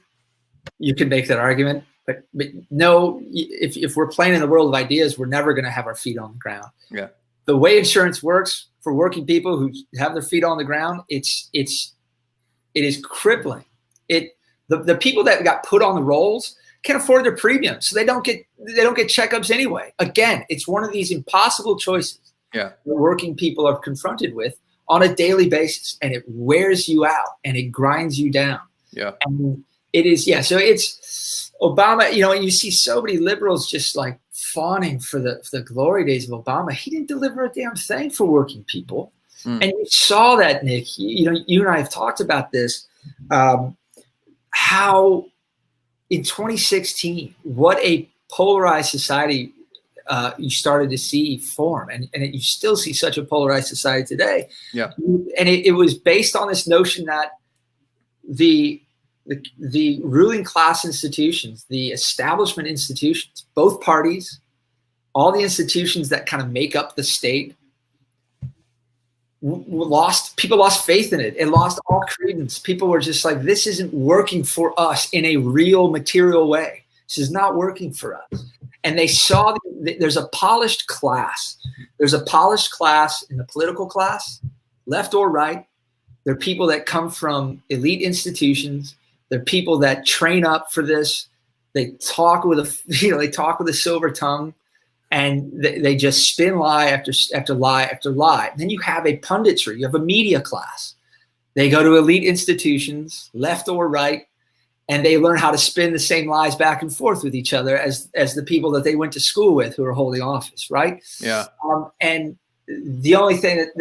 You could make that argument, but no, if we're playing in the world of ideas, we're never going to have our feet on the ground. Yeah. The way insurance works for working people who have their feet on the ground, it is crippling. The people that got put on the rolls can't afford their premiums, so they don't get checkups anyway. Again, it's one of these impossible choices that working people are confronted with on a daily basis, and it wears you out and it grinds you down. Yeah. And it is, so it's Obama, and you see so many liberals just like fawning for the glory days of Obama. He didn't deliver a damn thing for working people. And you saw that, Nick, you and I have talked about this, how in 2016, what a polarized society you started to see form, and you still see such a polarized society today. Yeah. And it was based on this notion that the ruling class institutions, the establishment institutions, both parties, all the institutions that kind of make up the state, people lost faith in it. It lost all credence. People were just like, this isn't working for us in a real material way. This is not working for us. And they saw there's a polished class. There's a polished class in the political class, left or right. There are people that come from elite institutions. There are people that train up for this. They talk with a silver tongue, and they just spin lie after lie after lie. And then you have a punditry. You have a media class. They go to elite institutions, left or right, and they learn how to spin the same lies back and forth with each other as the people that they went to school with who are holding office, right? Yeah. And the only thing that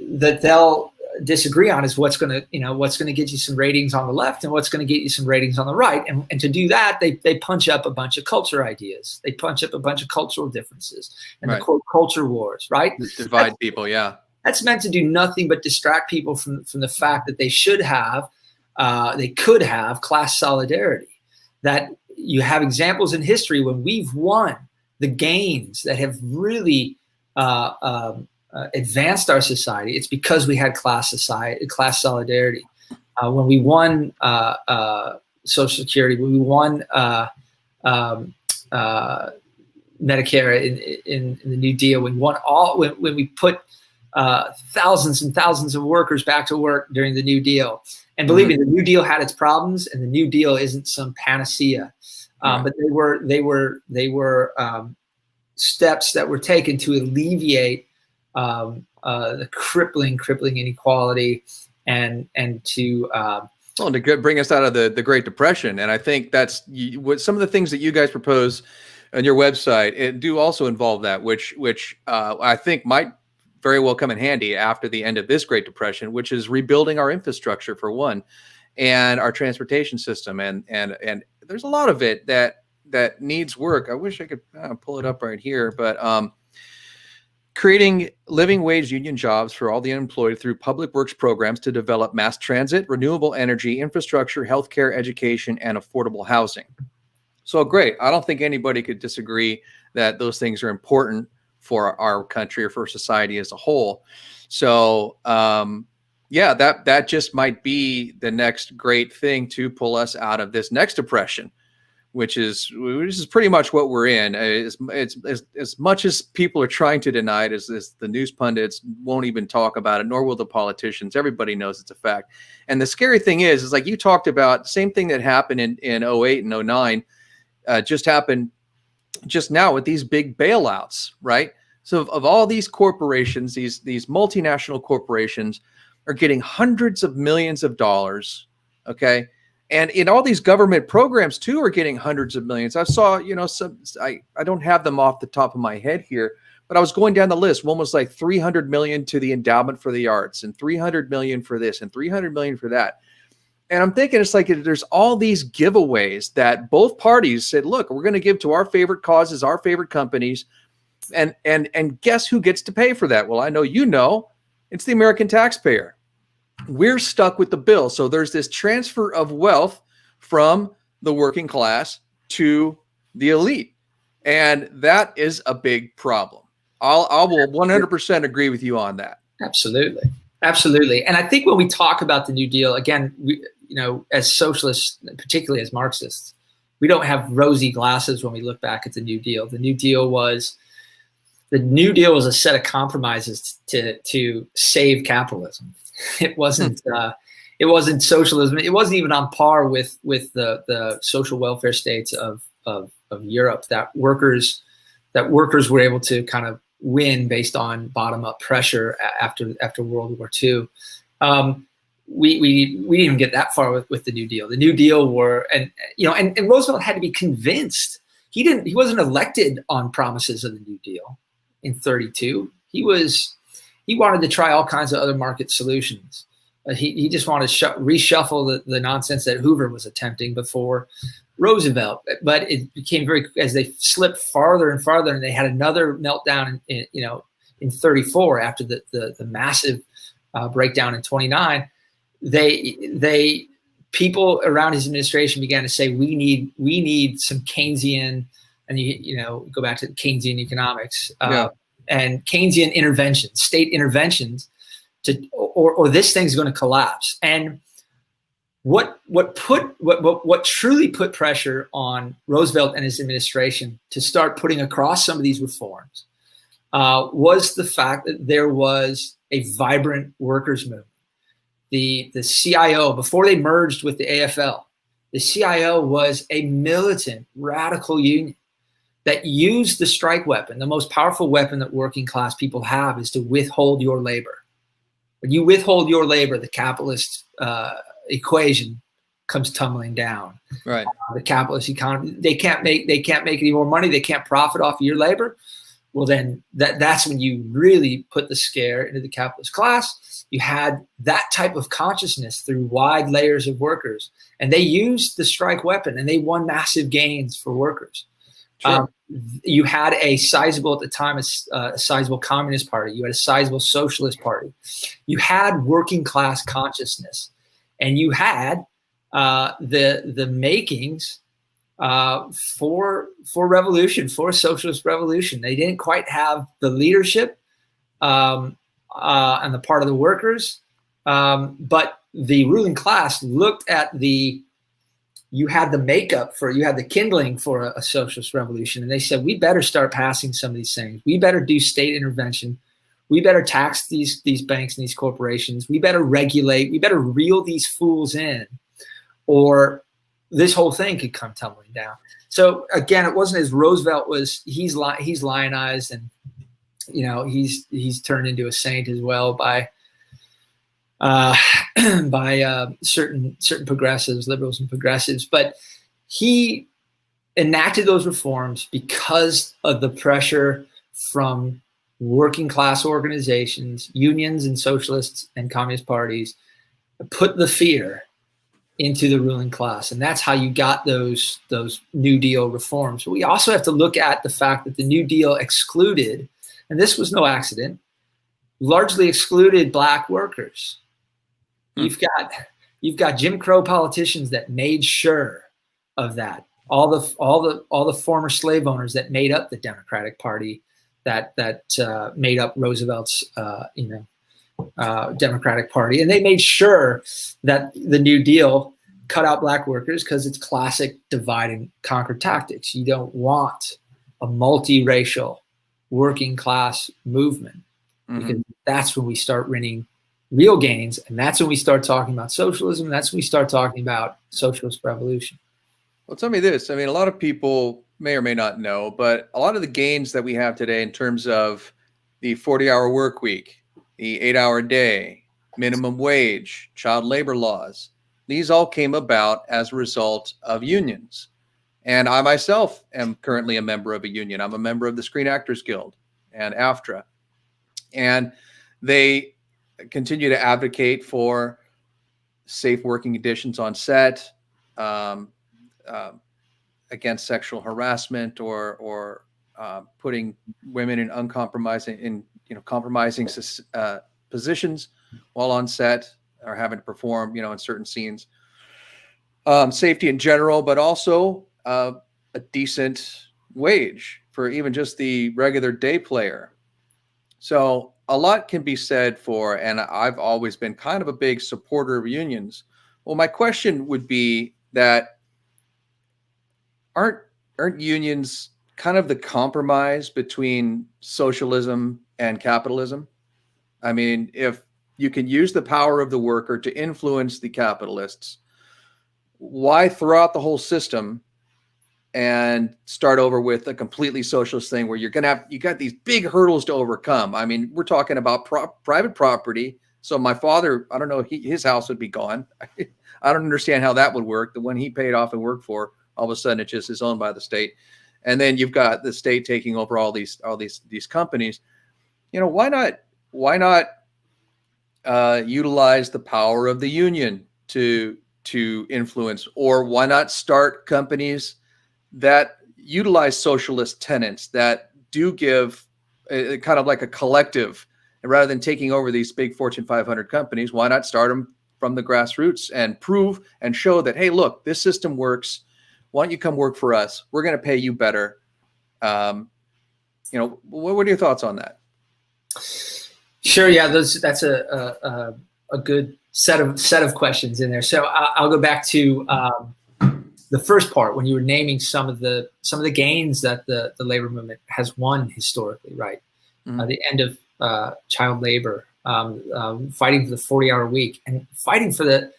that they'll disagree on is what's going to get you some ratings on the left and what's going to get you some ratings on the right. And to do that, they punch up a bunch of culture ideas. They punch up a bunch of cultural differences and the quote culture wars, right? Divide people. Yeah. That's meant to do nothing but distract people from the fact that they could have class solidarity. That you have examples in history when we've won the gains that have really advanced our society. It's because we had class solidarity. When we won Social Security, when we won Medicare in the New Deal, when we put thousands and thousands of workers back to work during the New Deal. And believe me, the New Deal had its problems, and the New Deal isn't some panacea. But they were steps that were taken to alleviate the crippling inequality and to bring us out of the Great Depression. And I think that's what some of the things that you guys propose on your website do also involve that, which I think might very well come in handy after the end of this Great Depression, which is rebuilding our infrastructure for one, and our transportation system. And there's a lot of it that needs work. I wish I could pull it up right here, but creating living wage union jobs for all the unemployed through public works programs to develop mass transit, renewable energy, infrastructure, healthcare, education, and affordable housing. So great. I don't think anybody could disagree that those things are important for our country or for society as a whole. So that just might be the next great thing to pull us out of this next depression, which is pretty much what we're in. It's as much as people are trying to deny it, as the news pundits won't even talk about it, nor will the politicians. Everybody knows it's a fact. And the scary thing is like you talked about, the same thing that happened in 08 and 09 just happened just now with these big bailouts, right? So of all these corporations, these multinational corporations are getting hundreds of millions of dollars, okay? And in all these government programs too are getting hundreds of millions. I saw, I don't have them off the top of my head here, but I was going down the list. One was like 300 million to the Endowment for the Arts and 300 million for this and 300 million for that. And I'm thinking it's like there's all these giveaways that both parties said, look, we're going to give to our favorite causes, our favorite companies. And guess who gets to pay for that? Well, I know it's the American taxpayer. We're stuck with the bill. So there's this transfer of wealth from the working class to the elite. And that is a big problem. I will 100% agree with you on that. Absolutely. Absolutely. And I think when we talk about the New Deal, again, we, as socialists, particularly as Marxists, we don't have rosy glasses when we look back at the New Deal. The New Deal was a set of compromises to save capitalism. It wasn't socialism. It wasn't even on par with the social welfare states of Europe that workers were able to kind of win based on bottom up pressure after World War II. We didn't even get that far with the New Deal. The New Deal and Roosevelt had to be convinced. He wasn't elected on promises of the New Deal in 32. He wanted to try all kinds of other market solutions. He just wanted to reshuffle the nonsense that Hoover was attempting before Roosevelt. But it became as they slipped farther and farther, and they had another meltdown in 34 after the massive breakdown in 29. People around his administration began to say, we need some Keynesian, and you go back to Keynesian economics and Keynesian interventions, state interventions, or this thing's going to collapse. And what truly put pressure on Roosevelt and his administration to start putting across some of these reforms was the fact that there was a vibrant workers movement. The CIO, before they merged with the AFL, the CIO was a militant, radical union that used the strike weapon. The most powerful weapon that working class people have is to withhold your labor. When you withhold your labor, the capitalist equation comes tumbling down. Right. The capitalist economy, they can't make any more money. They can't profit off of your labor. Well, then that's when you really put the scare into the capitalist class. You had that type of consciousness through wide layers of workers, and they used the strike weapon, and they won massive gains for workers. Sure. You had a sizable, at the time, a sizable communist party. You had a sizable socialist party. You had working class consciousness, and you had the makings for revolution, for socialist revolution. They didn't quite have the leadership on the part of the workers, but the ruling class looked at you had the kindling for a socialist revolution. And they said, we better start passing some of these things. We better do state intervention. We better tax these banks and these corporations. We better regulate. We better reel these fools in, or this whole thing could come tumbling down. So again, it wasn't as Roosevelt was. He's lionized, and he's turned into a saint as well by certain progressives, liberals and progressives. But he enacted those reforms because of the pressure from working class organizations, unions and socialists and communist parties, put the fear into the ruling class. And that's how you got those New Deal reforms. But we also have to look at the fact that the New Deal excluded, and this was no accident, largely excluded Black workers. You've got Jim Crow politicians that made sure of that. All the former slave owners that made up the Democratic Party, that made up Roosevelt's Democratic Party, and they made sure that the New Deal cut out Black workers because it's classic divide and conquer tactics. You don't want a multiracial working class movement, because that's when we start winning real gains, and that's when we start talking about socialism. That's when we start talking about socialist revolution. Well, tell me this. I mean, a lot of people may or may not know, but a lot of the gains that we have today in terms of the 40-hour work week, the 8-hour day, minimum wage, child labor laws, these all came about as a result of unions. And I myself am currently a member of a union. I'm a member of the Screen Actors Guild and AFTRA. And they continue to advocate for safe working conditions on set, against sexual harassment or putting women in uncompromising compromising positions while on set, or having to perform in certain scenes. Safety in general, but also a decent wage for even just the regular day player. So a lot can be said for, and I've always been kind of a big supporter of unions. Well, my question would be that aren't unions kind of the compromise between socialism and capitalism? I mean, if you can use the power of the worker to influence the capitalists, why throw out the whole system and start over with a completely socialist thing where you got these big hurdles to overcome? I mean, we're talking about private property. So my father, I don't know, his house would be gone. I don't understand how that would work. The one he paid off and worked for, all of a sudden it just is owned by the state. And then you've got the state taking over all these companies. You know, why not utilize the power of the union to influence, or why not start companies that utilize socialist tenets that do give kind of like a collective, and rather than taking over these big Fortune 500 companies, why not start them from the grassroots and prove and show that, hey, look, this system works. Why don't you come work for us? We're going to pay you better. You know, what are your thoughts on that? Sure. Yeah, that's a good set of questions in there. So I'll go back to the first part when you were naming some of the gains that the labor movement has won historically, right? Mm-hmm. The end of child labor, fighting for the 40-hour week, and fighting for the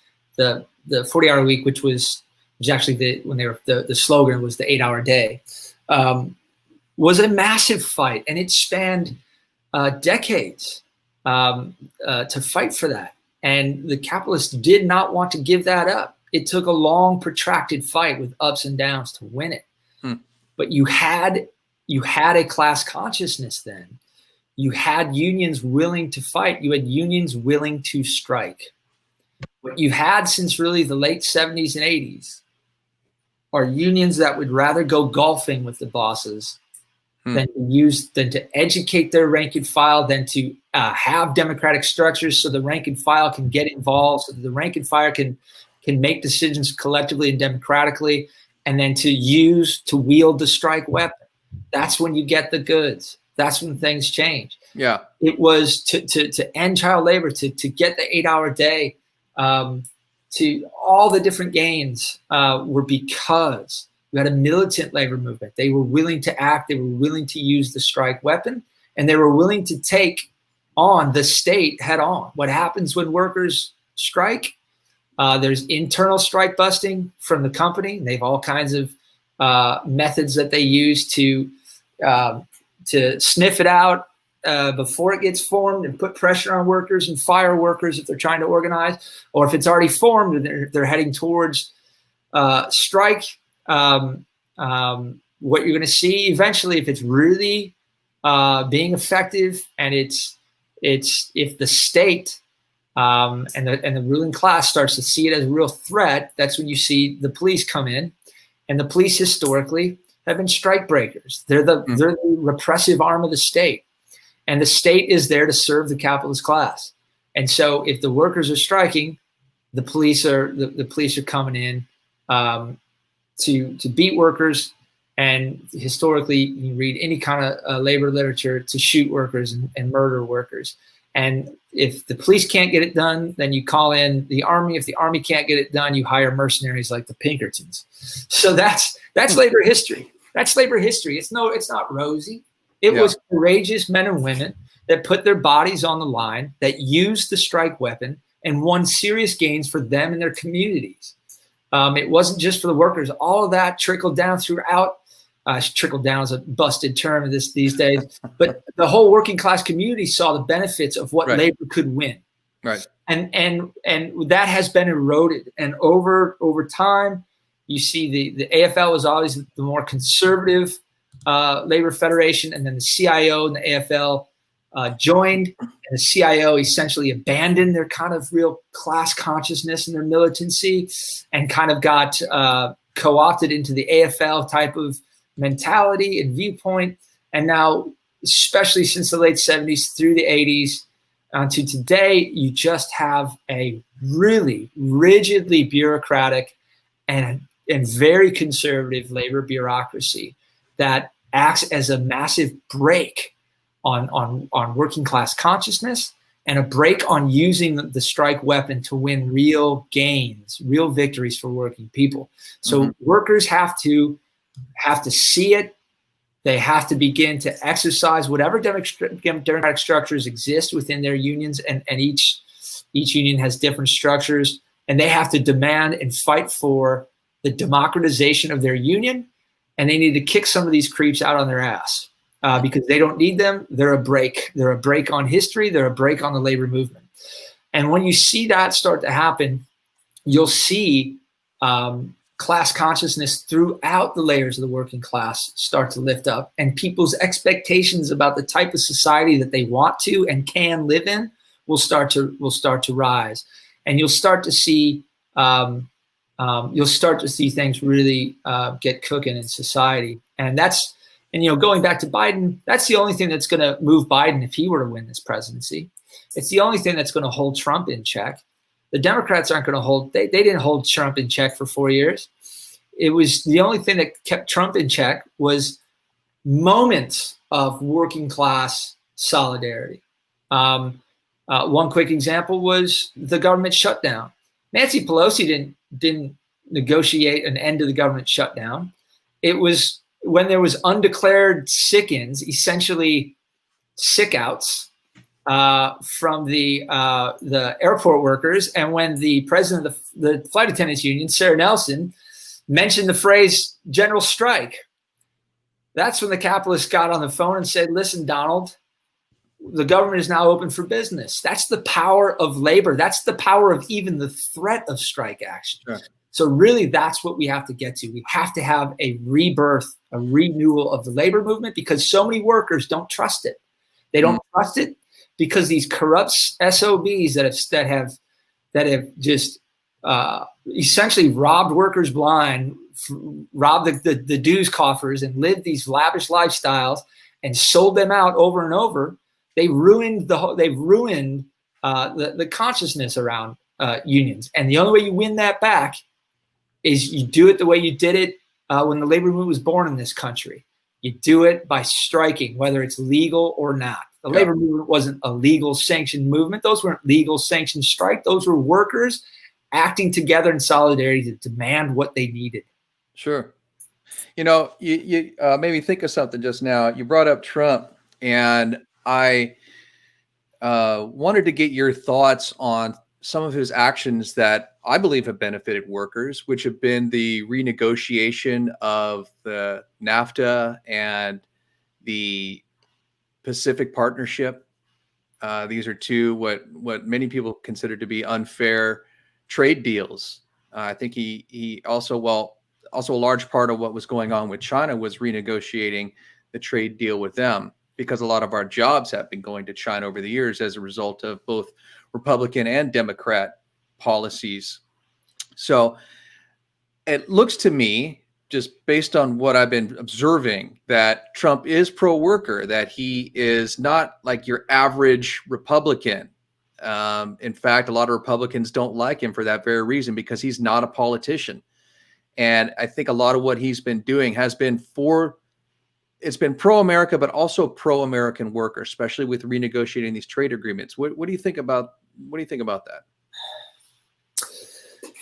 40-hour week, which was actually the slogan was the 8-hour day, was a massive fight, and it spanned decades to fight for that. And the capitalists did not want to give that up. It took a long, protracted fight with ups and downs to win it. But you had a class consciousness then. You had unions willing to fight. You had unions willing to strike. What you had since really the late 70s and 80s are unions that would rather go golfing with the bosses than to educate their rank and file, than to have democratic structures so the rank and file can get involved, so that the rank and file can make decisions collectively and democratically, and then to wield the strike weapon. That's when you get the goods. That's when things change. Yeah, it was to end child labor, to get the 8-hour day, to all the different gains were because you had a militant labor movement. They were willing to act. They were willing to use the strike weapon, and they were willing to take on the state head on. What happens when workers strike? There's internal strike busting from the company. They have all kinds of methods that they use to sniff it out before it gets formed and put pressure on workers and fire workers if they're trying to organize, or if it's already formed and they're heading towards strike. What you're going to see eventually, if it's really being effective, and it's if the state and the ruling class starts to see it as a real threat, that's when you see the police come in. And the police historically have been strike breakers. They're the repressive arm of the state, and the state is there to serve the capitalist class. And so, if the workers are striking, the police are coming in to beat workers, and historically, you read any kind of labor literature, to shoot workers and murder workers. And if the police can't get it done, then you call in the army. If the army can't get it done, you hire mercenaries like the Pinkertons. So that's labor history. That's labor history. It's not rosy. It was courageous men and women that put their bodies on the line, that used the strike weapon and won serious gains for them and their communities. It wasn't just for the workers. All of that trickled down throughout. Trickled down is a busted term these days, but the whole working class community saw the benefits of what labor could win. Right. And that has been eroded. And over time, you see the AFL was always the more conservative labor federation, and then the CIO and the AFL joined, and the CIO essentially abandoned their kind of real class consciousness and their militancy, and kind of got co-opted into the AFL type of mentality and viewpoint. And now, especially since the late 70s through the 80s to today, you just have a really rigidly bureaucratic and very conservative labor bureaucracy that acts as a massive brake on working class consciousness, and a break on using the strike weapon to win real gains, real victories for working people. So workers have to see it. They have to begin to exercise whatever democratic structures exist within their unions, and each union has different structures, and they have to demand and fight for the democratization of their union, and they need to kick some of these creeps out on their ass because they don't need them. They're a break. They're a break on history. They're a break on the labor movement. And when you see that start to happen, you'll see class consciousness throughout the layers of the working class start to lift up, and people's expectations about the type of society that they want to and can live in will start to rise, and you'll start to see things really get cooking in society. And going back to Biden, that's the only thing that's going to move Biden if he were to win this presidency. It's the only thing that's going to hold Trump in check. The Democrats aren't going to hold, they didn't hold Trump in check for 4 years. It was the only thing that kept Trump in check was moments of working class solidarity. One quick example was the government shutdown. Nancy Pelosi didn't negotiate an end to the government shutdown. It was when there was undeclared sick-ins, essentially sick-outs, from the airport workers, and when the president of the flight attendants union, Sarah Nelson, mentioned the phrase general strike, that's when the capitalists got on the phone and said, listen, Donald, the government is now open for business. That's the power of labor. That's the power of even the threat of strike action. Sure. So really, that's what we have to get to. We have to have a rebirth, a renewal of the labor movement, because so many workers don't trust it. They don't trust it because these corrupt SOBs that have just essentially robbed workers blind, robbed the dues coffers, and lived these lavish lifestyles and sold them out over and over. They've ruined the consciousness around unions, and the only way you win that back is you do it the way you did it when the labor movement was born in this country. You do it by striking, whether it's legal or not. The labor movement wasn't a legal sanctioned movement. Those weren't legal sanctioned strike. Those were workers acting together in solidarity to demand what they needed. Sure. You made me think of something just now. You brought up Trump, and I wanted to get your thoughts on some of his actions that I believe have benefited workers, which have been the renegotiation of the NAFTA and the Pacific Partnership. These are two what many people consider to be unfair trade deals. I think he also a large part of what was going on with China was renegotiating the trade deal with them, because a lot of our jobs have been going to China over the years as a result of both Republican and Democrat policies. So it looks to me, just based on what I've been observing, that Trump is pro-worker, that he is not like your average Republican. In fact, a lot of Republicans don't like him for that very reason, because he's not a politician. And I think a lot of what he's been doing has been it's been pro-America, but also pro-American workers, especially with renegotiating these trade agreements. What do you think about that?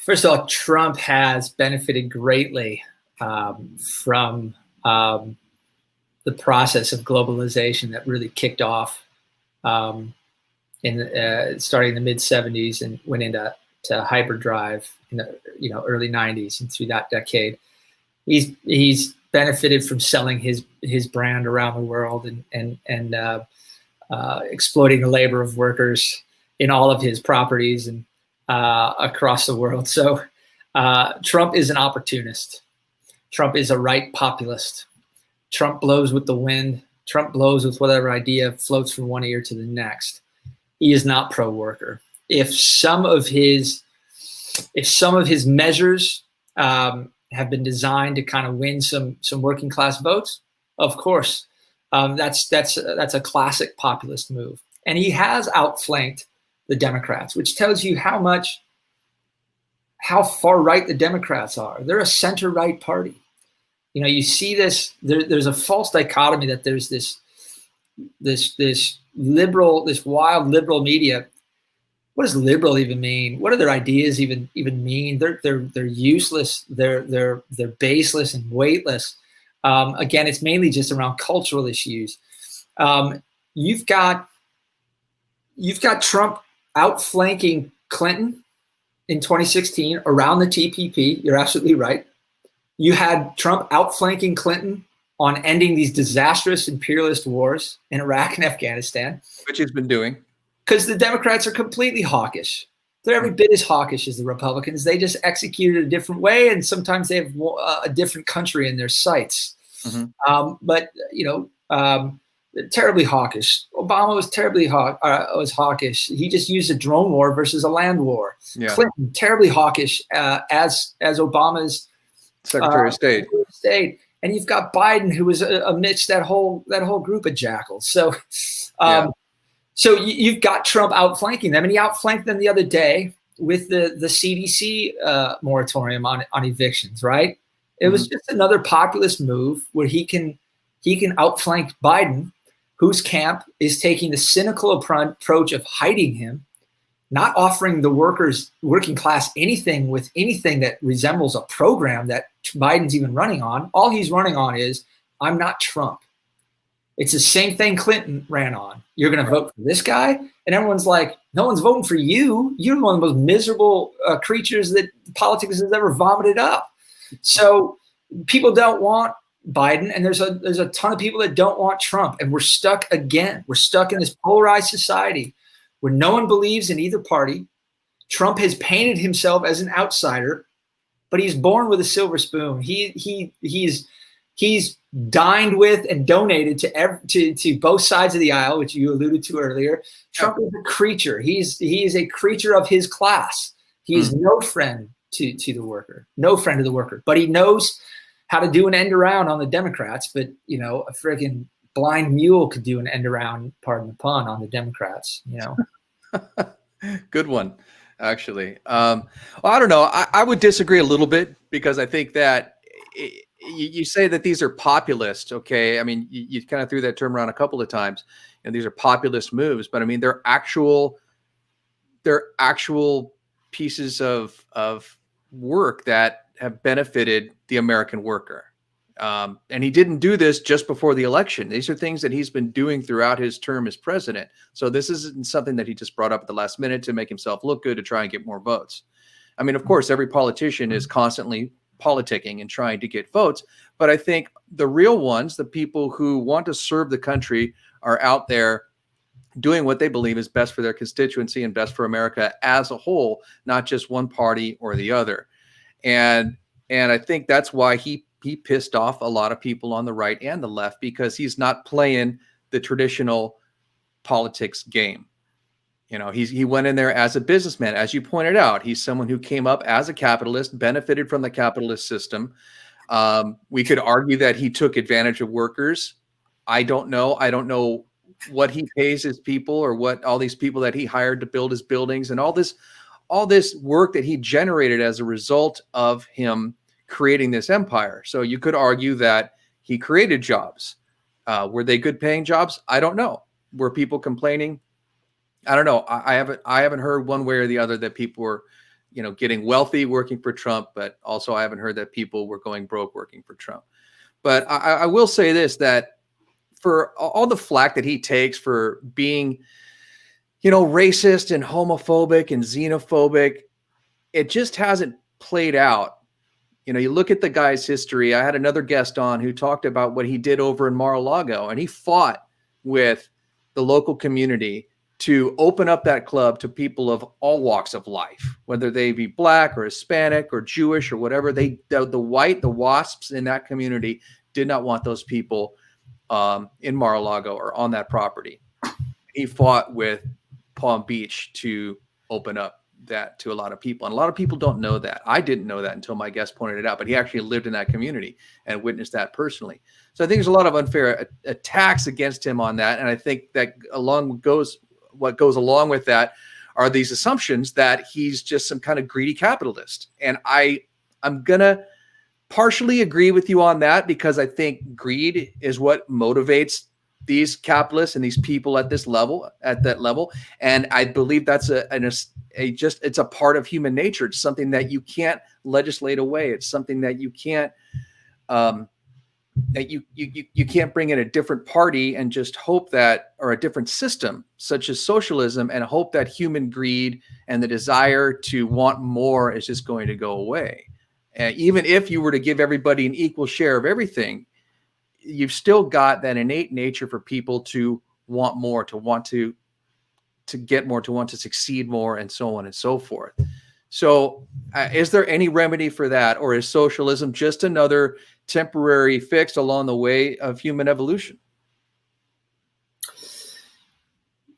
First of all, Trump has benefited greatly from the process of globalization that really kicked off starting in the mid 70s and went into hyperdrive in the early 90s, and through that decade, he's benefited from selling his brand around the world and exploiting the labor of workers in all of his properties and across the world. So Trump is an opportunist. Trump is a right populist. Trump blows with the wind. Trump blows with whatever idea floats from one ear to the next. He is not pro-worker. If some of his measures have been designed to kind of win some working class votes, of course, that's a classic populist move. And he has outflanked the Democrats, which tells you how far right the Democrats are. They're a center-right party. You see this, there's a false dichotomy that there's this this wild liberal media. What does liberal even mean? What do their ideas even mean? They're useless. They're baseless and weightless. Again, it's mainly just around cultural issues. You've got Trump outflanking Clinton in 2016 around the TPP. You're absolutely right. You had Trump outflanking Clinton on ending these disastrous imperialist wars in Iraq and Afghanistan, which he's been doing. Because the Democrats are completely hawkish. They're every bit as hawkish as the Republicans. They just execute it a different way, and sometimes they have a different country in their sights. But terribly hawkish. Obama was terribly hawkish. He just used a drone war versus a land war. Yeah. Clinton, terribly hawkish as Obama's Secretary of State. And you've got Biden, who was amidst that whole group of jackals. So. So you've got Trump outflanking them, and he outflanked them the other day with the CDC moratorium on evictions, right? It was just another populist move where he can outflank Biden, whose camp is taking the cynical approach of hiding him, not offering the working class anything that resembles a program that Biden's even running on. All he's running on is, I'm not Trump. It's the same thing Clinton ran on. You're going to vote for this guy? And everyone's like, no one's voting for you. You're one of the most miserable creatures that politics has ever vomited up. So people don't want Biden, and there's a ton of people that don't want Trump. And we're stuck again. We're stuck in this polarized society where no one believes in either party. Trump has painted himself as an outsider, but he's born with a silver spoon. He's dined with and donated to both sides of the aisle, which you alluded to earlier. Trump is a creature. He is a creature of his class. He's no friend to the worker, no friend to the worker. But he knows how to do an end around on the Democrats. But a freaking blind mule could do an end around, pardon the pun, on the Democrats. Good one, actually. Well, I don't know. I would disagree a little bit, because I think that. You say that these are populist, okay? I mean, you kind of threw that term around a couple of times, and these are populist moves, but I mean, they're actual pieces of work that have benefited the American worker. And he didn't do this just before the election. These are things that he's been doing throughout his term as president. So this isn't something that he just brought up at the last minute to make himself look good, to try and get more votes. I mean, of course, every politician is constantly politicking and trying to get votes, but I think the real ones, the people who want to serve the country, are out there doing what they believe is best for their constituency and best for America as a whole, not just one party or the other. And I think that's why he pissed off a lot of people on the right and the left, because he's not playing the traditional politics game. He went in there as a businessman. As you pointed out, he's someone who came up as a capitalist, benefited from the capitalist system. We could argue that he took advantage of workers. I don't know. I don't know what he pays his people, or what all these people that he hired to build his buildings, and all this work that he generated as a result of him creating this empire. So you could argue that he created jobs. Were they good paying jobs? I don't know. Were people complaining? I don't know. I haven't heard one way or the other that people were, getting wealthy working for Trump, but also I haven't heard that people were going broke working for Trump. But I will say this, that for all the flack that he takes for being, racist and homophobic and xenophobic, it just hasn't played out. You look at the guy's history. I had another guest on who talked about what he did over in Mar-a-Lago, and he fought with the local community to open up that club to people of all walks of life, whether they be Black or Hispanic or Jewish or whatever. The WASPs in that community did not want those people in Mar-a-Lago or on that property. He fought with Palm Beach to open up that to a lot of people. And a lot of people don't know that. I didn't know that until my guest pointed it out, but he actually lived in that community and witnessed that personally. So I think there's a lot of unfair attacks against him on that. And I think that what goes along with that are these assumptions that he's just some kind of greedy capitalist. And I'm going to partially agree with you on that, because I think greed is what motivates these capitalists and these people at that level. And I believe that's it's a part of human nature. It's something that you can't legislate away. It's something that you can't, that you can't bring in a different party and just hope that, or a different system such as socialism, and hope that human greed and the desire to want more is just going to go away. Even if you were to give everybody an equal share of everything, you've still got that innate nature for people to want more, to want to get more, to want to succeed more, and so on and so forth. So is there any remedy for that? Or is socialism just another temporary fix along the way of human evolution?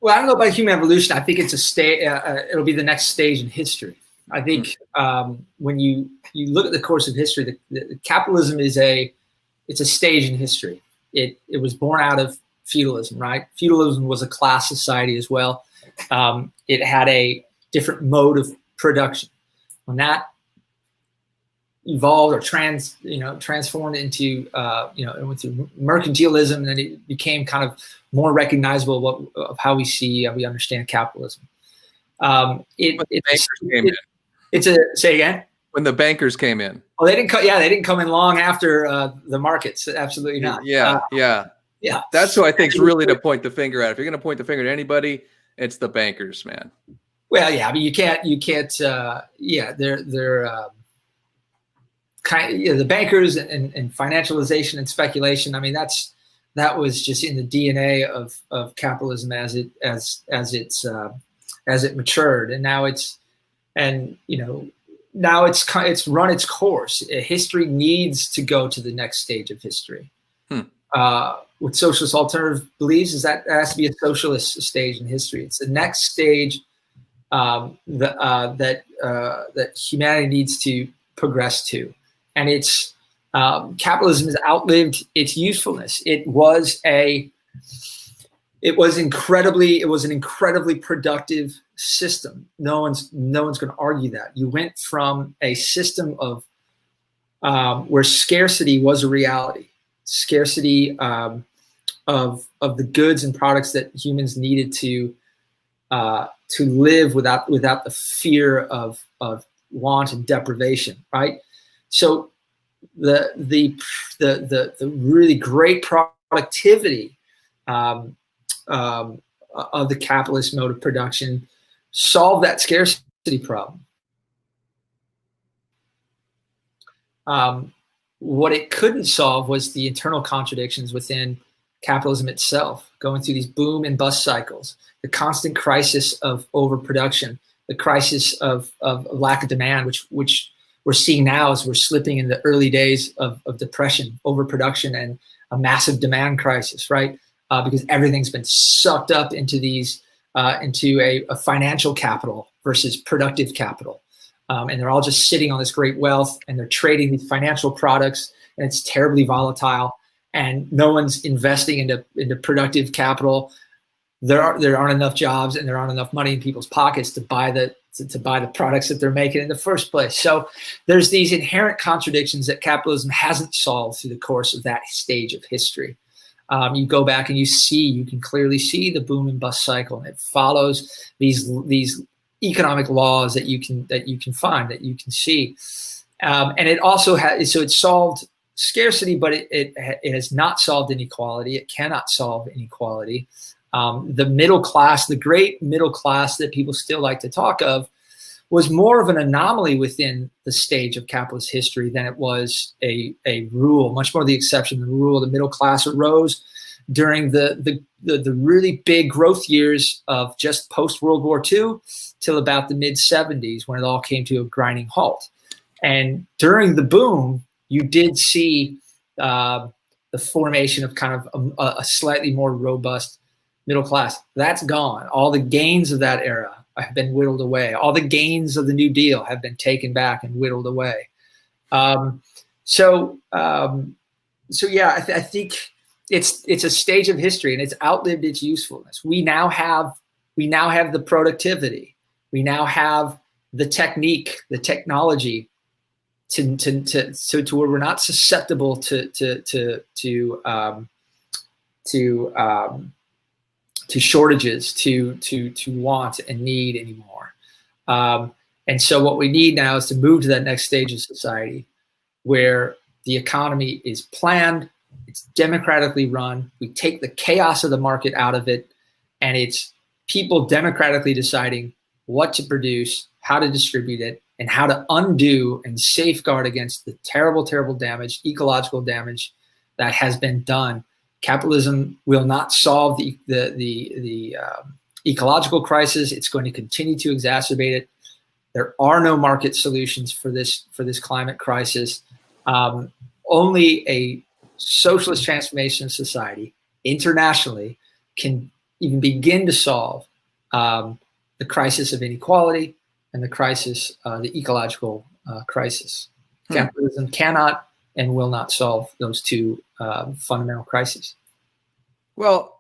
Well, I don't know about human evolution. I think it's it'll be the next stage in history. I think when you look at the course of history, the capitalism it's a stage in history. It was born out of feudalism, right? Feudalism was a class society as well. It had a different mode of production. When that evolved or transformed into it went through mercantilism, and then it became kind of more recognizable of how we understand capitalism. Say again. When the bankers came in. Oh, they didn't come in long after the markets. Absolutely not. Yeah. That's who I think is really to point the finger at. If you're going to point the finger at anybody, it's the bankers, man. Well, yeah, but you can't. They're the bankers and financialization and speculation. I mean, that was just in the DNA of capitalism as it matured, and now it's run its course. History needs to go to the next stage of history. What Socialist Alternative believes is that there has to be a socialist stage in history. It's the next stage that humanity needs to progress to, and it's capitalism has outlived its usefulness. It was an incredibly productive system. No one's going to argue that. You went from a system of where scarcity was a reality, scarcity of the goods and products that humans needed to live without the fear of want and deprivation, right? So the really great productivity of the capitalist mode of production solved that scarcity problem. What it couldn't solve was the internal contradictions within capitalism itself, going through these boom and bust cycles, the constant crisis of overproduction, the crisis of lack of demand, which we're seeing now as we're slipping in the early days of depression, overproduction, and a massive demand crisis, right? Because everything's been sucked up into into a financial capital versus productive capital. And they're all just sitting on this great wealth, and they're trading these financial products, and it's terribly volatile, and no one's investing into productive capital. There aren't enough jobs, and there aren't enough money in people's pockets to buy the products that they're making in the first place. So there's these inherent contradictions that capitalism hasn't solved through the course of that stage of history. You go back and you can clearly see the boom and bust cycle, and it follows these economic laws that you can find, that you can see, and it also has. So it solved scarcity, but it has not solved inequality. It cannot solve inequality. The middle class, the great middle class that people still like to talk of, was more of an anomaly within the stage of capitalist history than it was a rule, much more the exception than the rule. The middle class arose during the really big growth years of just post-World War II till about the mid-70s, when it all came to a grinding halt. And during the boom, you did see the formation of kind of a slightly more robust middle class. That's gone. All the gains of that era have been whittled away. All the gains of the New Deal have been taken back and whittled away. So yeah, I think it's a stage of history, and it's outlived its usefulness. We now have the productivity. We now have the technique, the technology to where we're not susceptible to shortages, to want and need anymore. And so what we need now is to move to that next stage of society where the economy is planned, it's democratically run, we take the chaos of the market out of it, and it's people democratically deciding what to produce, how to distribute it, and how to undo and safeguard against the terrible, terrible damage, ecological damage that has been done. Capitalism will not solve the ecological crisis. It's going to continue to exacerbate it. There are no market solutions for this climate crisis. Only a socialist transformation of society internationally can even begin to solve the crisis of inequality and the crisis, the ecological crisis. Capitalism cannot and will not solve those two fundamental crises. Well,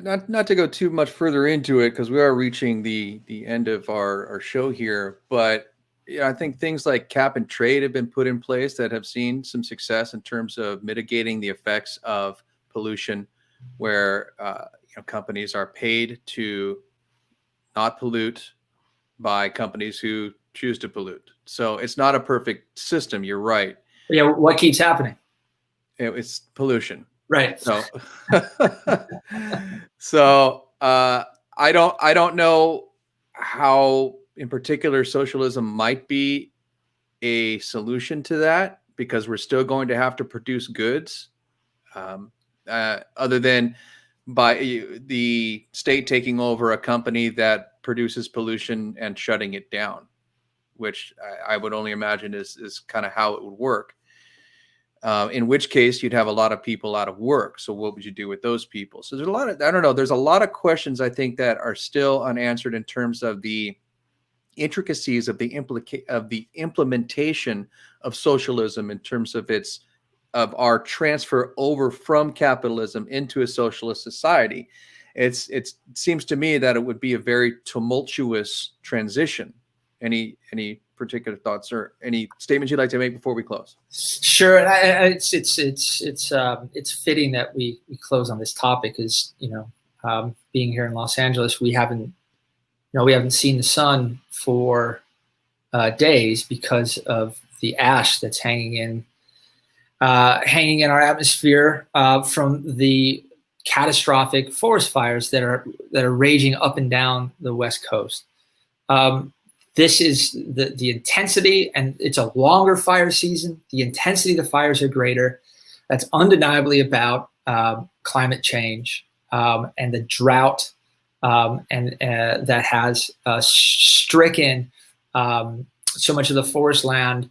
not to go too much further into it, because we are reaching the end of our show here, but I think things like cap and trade have been put in place that have seen some success in terms of mitigating the effects of pollution, where companies are paid to not pollute by companies who choose to pollute. So it's not a perfect system. You're right. Yeah. What keeps happening? It's pollution. Right. So, I don't know how, in particular, socialism might be a solution to that, because we're still going to have to produce goods, other than by the state taking over a company that produces pollution and shutting it down, which I would only imagine is kind of how it would work. In which case you'd have a lot of people out of work. So what would you do with those people? So there's a lot of, I don't know, there's a lot of questions I think that are still unanswered in terms of the intricacies of the implementation of socialism, in terms of our transfer over from capitalism into a socialist society. It seems to me that it would be a very tumultuous transition. Any particular thoughts or any statements you'd like to make before we close? Sure, and it's fitting that we close on this topic, because being here in Los Angeles, we haven't seen the sun for days because of the ash that's hanging in our atmosphere from the catastrophic forest fires that are raging up and down the West Coast. This is the intensity, and it's a longer fire season. The intensity of the fires are greater. That's undeniably about climate change and the drought that has stricken so much of the forest land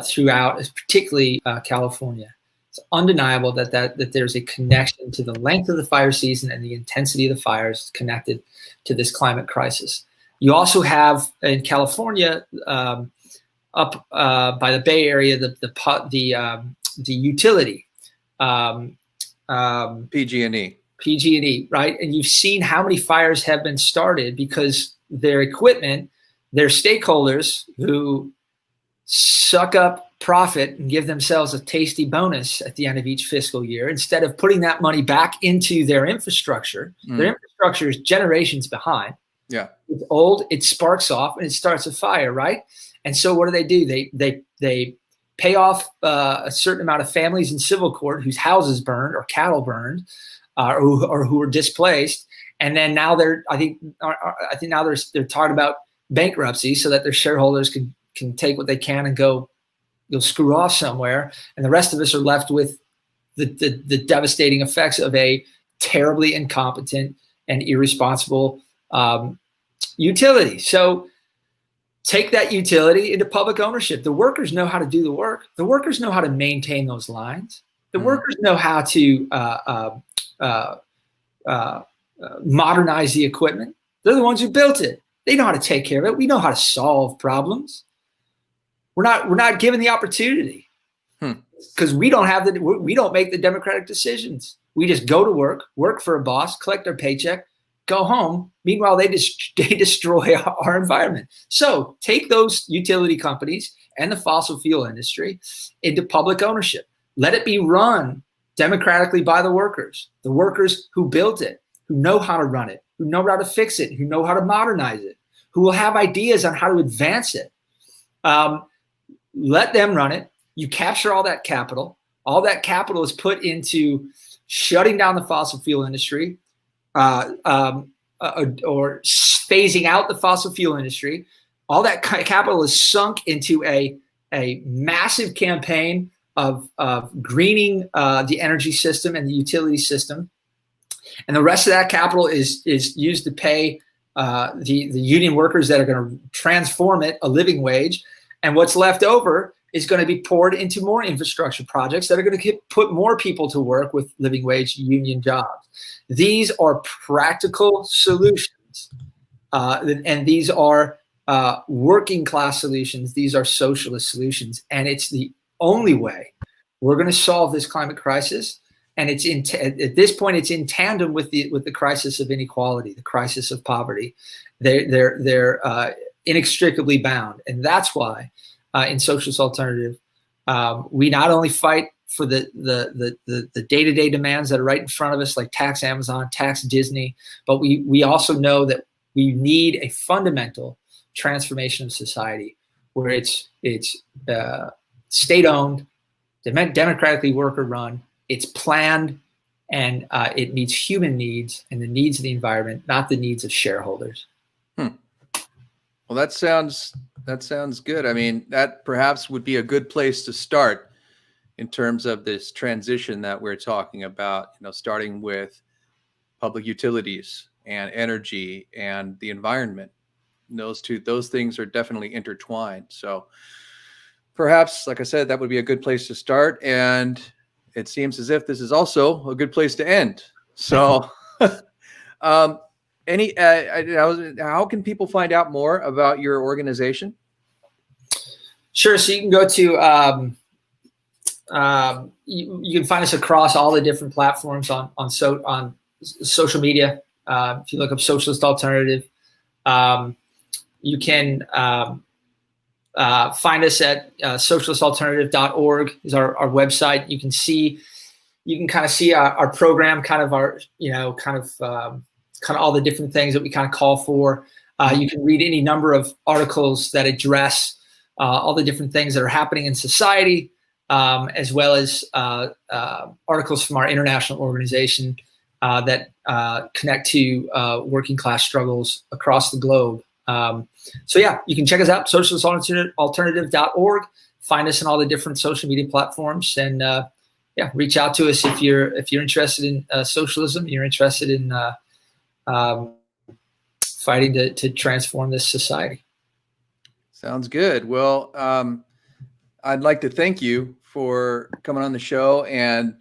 throughout, particularly California. It's undeniable that there's a connection to the length of the fire season and the intensity of the fires connected to this climate crisis. You also have in California, up by the Bay Area, the utility, PG&E, right? And you've seen how many fires have been started because their equipment, their stakeholders who suck up profit and give themselves a tasty bonus at the end of each fiscal year, instead of putting that money back into their infrastructure. Their infrastructure is generations behind. Yeah, it's old. It sparks off and it starts a fire, right? And so what do? They pay off a certain amount of families in civil court whose houses burned or cattle burned, or who were displaced, and then now they're talking about bankruptcy so that their shareholders can take what they can and go screw off somewhere, and the rest of us are left with the devastating effects of a terribly incompetent and irresponsible utility. So take that utility into public ownership. The workers know how to do the work. The workers know how to maintain those lines. The workers know how to modernize the equipment. They're the ones who built it. They know how to take care of it. We know how to solve problems. We're not given the opportunity because we don't make the democratic decisions. We just go to work for a boss, collect our paycheck, go home. Meanwhile, they destroy our environment. So take those utility companies and the fossil fuel industry into public ownership. Let it be run democratically by the workers who built it, who know how to run it, who know how to fix it, who know how to modernize it, who will have ideas on how to advance it. Let them run it. You capture all that capital. All that capital is put into shutting down the fossil fuel industry, or phasing out the fossil fuel industry. All that capital is sunk into a massive campaign of greening the energy system and the utility system. And the rest of that capital is used to pay the union workers that are going to transform it a living wage. And what's left over is going to be poured into more infrastructure projects that are going to put more people to work with living wage union jobs. These are practical solutions, and these are working class solutions. These are socialist solutions, and it's the only way we're going to solve this climate crisis. And it's at this point, it's in tandem with the crisis of inequality, the crisis of poverty. They're inextricably bound, and that's why in Socialist Alternative we not only fight for the day-to-day demands that are right in front of us, like tax Amazon, tax Disney, but we also know that we need a fundamental transformation of society where it's state-owned, democratically worker-run, it's planned, and it meets human needs and the needs of the environment, not the needs of shareholders. Well, that sounds good. I mean, that perhaps would be a good place to start in terms of this transition that we're talking about, starting with public utilities and energy and the environment. Those things are definitely intertwined. So perhaps, like I said, that would be a good place to start. And it seems as if this is also a good place to end. So how can people find out more about your organization? Sure. So you can go to you can find us across all the different platforms on social media. If you look up Socialist Alternative, you can find us at socialistalternative.org is our website. You can kind of see our program, kind of our kind of all the different things that we kind of call for. You can read any number of articles that address all the different things that are happening in society, as well as articles from our international organization that connect to working class struggles across the globe. So yeah, you can check us out, socialistalternative.org. Find us on all the different social media platforms, and reach out to us if you're interested in socialism. You're interested in fighting to transform this society. Sounds good. Well, I'd like to thank you for coming on the show and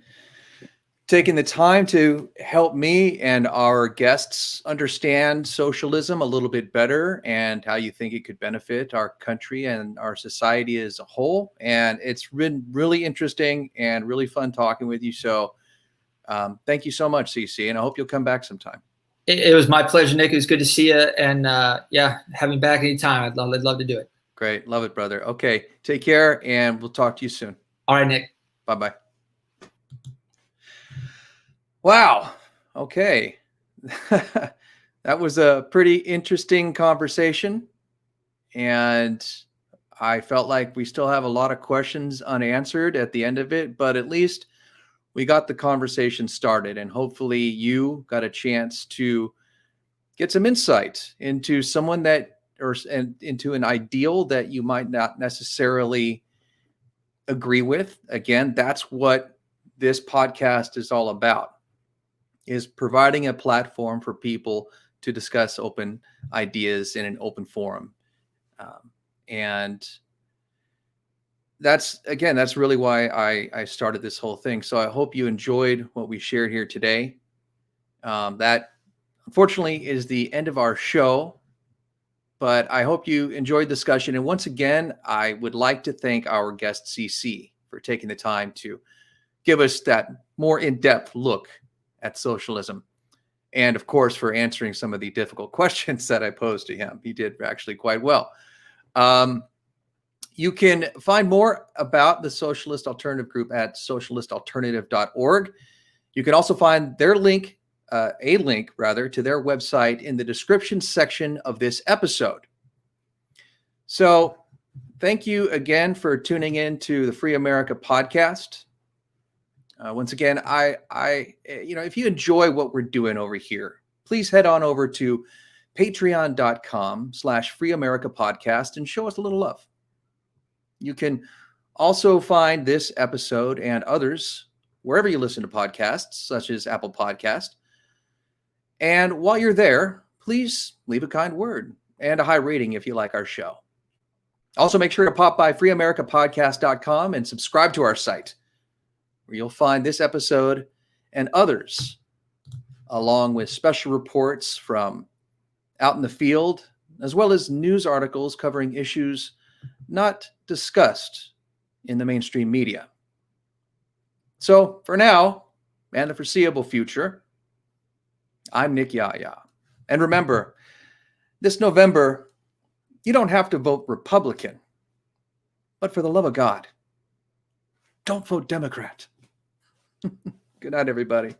taking the time to help me and our guests understand socialism a little bit better and how you think it could benefit our country and our society as a whole. And it's been really interesting and really fun talking with you. So thank you so much, CC, and I hope you'll come back sometime. It was my pleasure, Nick. It was good to see you. And have me back anytime. I'd love to do it. Great. Love it, brother. Okay. Take care, and we'll talk to you soon. All right, Nick. Bye-bye. Wow. Okay. That was a pretty interesting conversation. And I felt like we still have a lot of questions unanswered at the end of it, but at least we got the conversation started, and hopefully you got a chance to get some insight into someone into an ideal that you might not necessarily agree with. Again, that's what this podcast is all about, is providing a platform for people to discuss open ideas in an open forum. And that's really why I started this whole thing. So I hope you enjoyed what we shared here today. That unfortunately is the end of our show, but I hope you enjoyed the discussion. And once again, I would like to thank our guest CC for taking the time to give us that more in-depth look at socialism. And of course, for answering some of the difficult questions that I posed to him. He did actually quite well. You can find more about the Socialist Alternative Group at socialistalternative.org. You can also find their link, a link rather, to their website in the description section of this episode. So thank you again for tuning in to the Free America podcast. Once again, if you enjoy what we're doing over here, please head on over to patreon.com/Free America Podcast and show us a little love. You can also find this episode and others wherever you listen to podcasts, such as Apple Podcast. And while you're there, please leave a kind word and a high rating if you like our show. Also, make sure to pop by freeamericapodcast.com and subscribe to our site, where you'll find this episode and others, along with special reports from out in the field, as well as news articles covering issues not discussed in the mainstream media. So for now, and the foreseeable future, I'm Nick Yaya. And remember, this November, you don't have to vote Republican, but for the love of God, don't vote Democrat. Good night, everybody.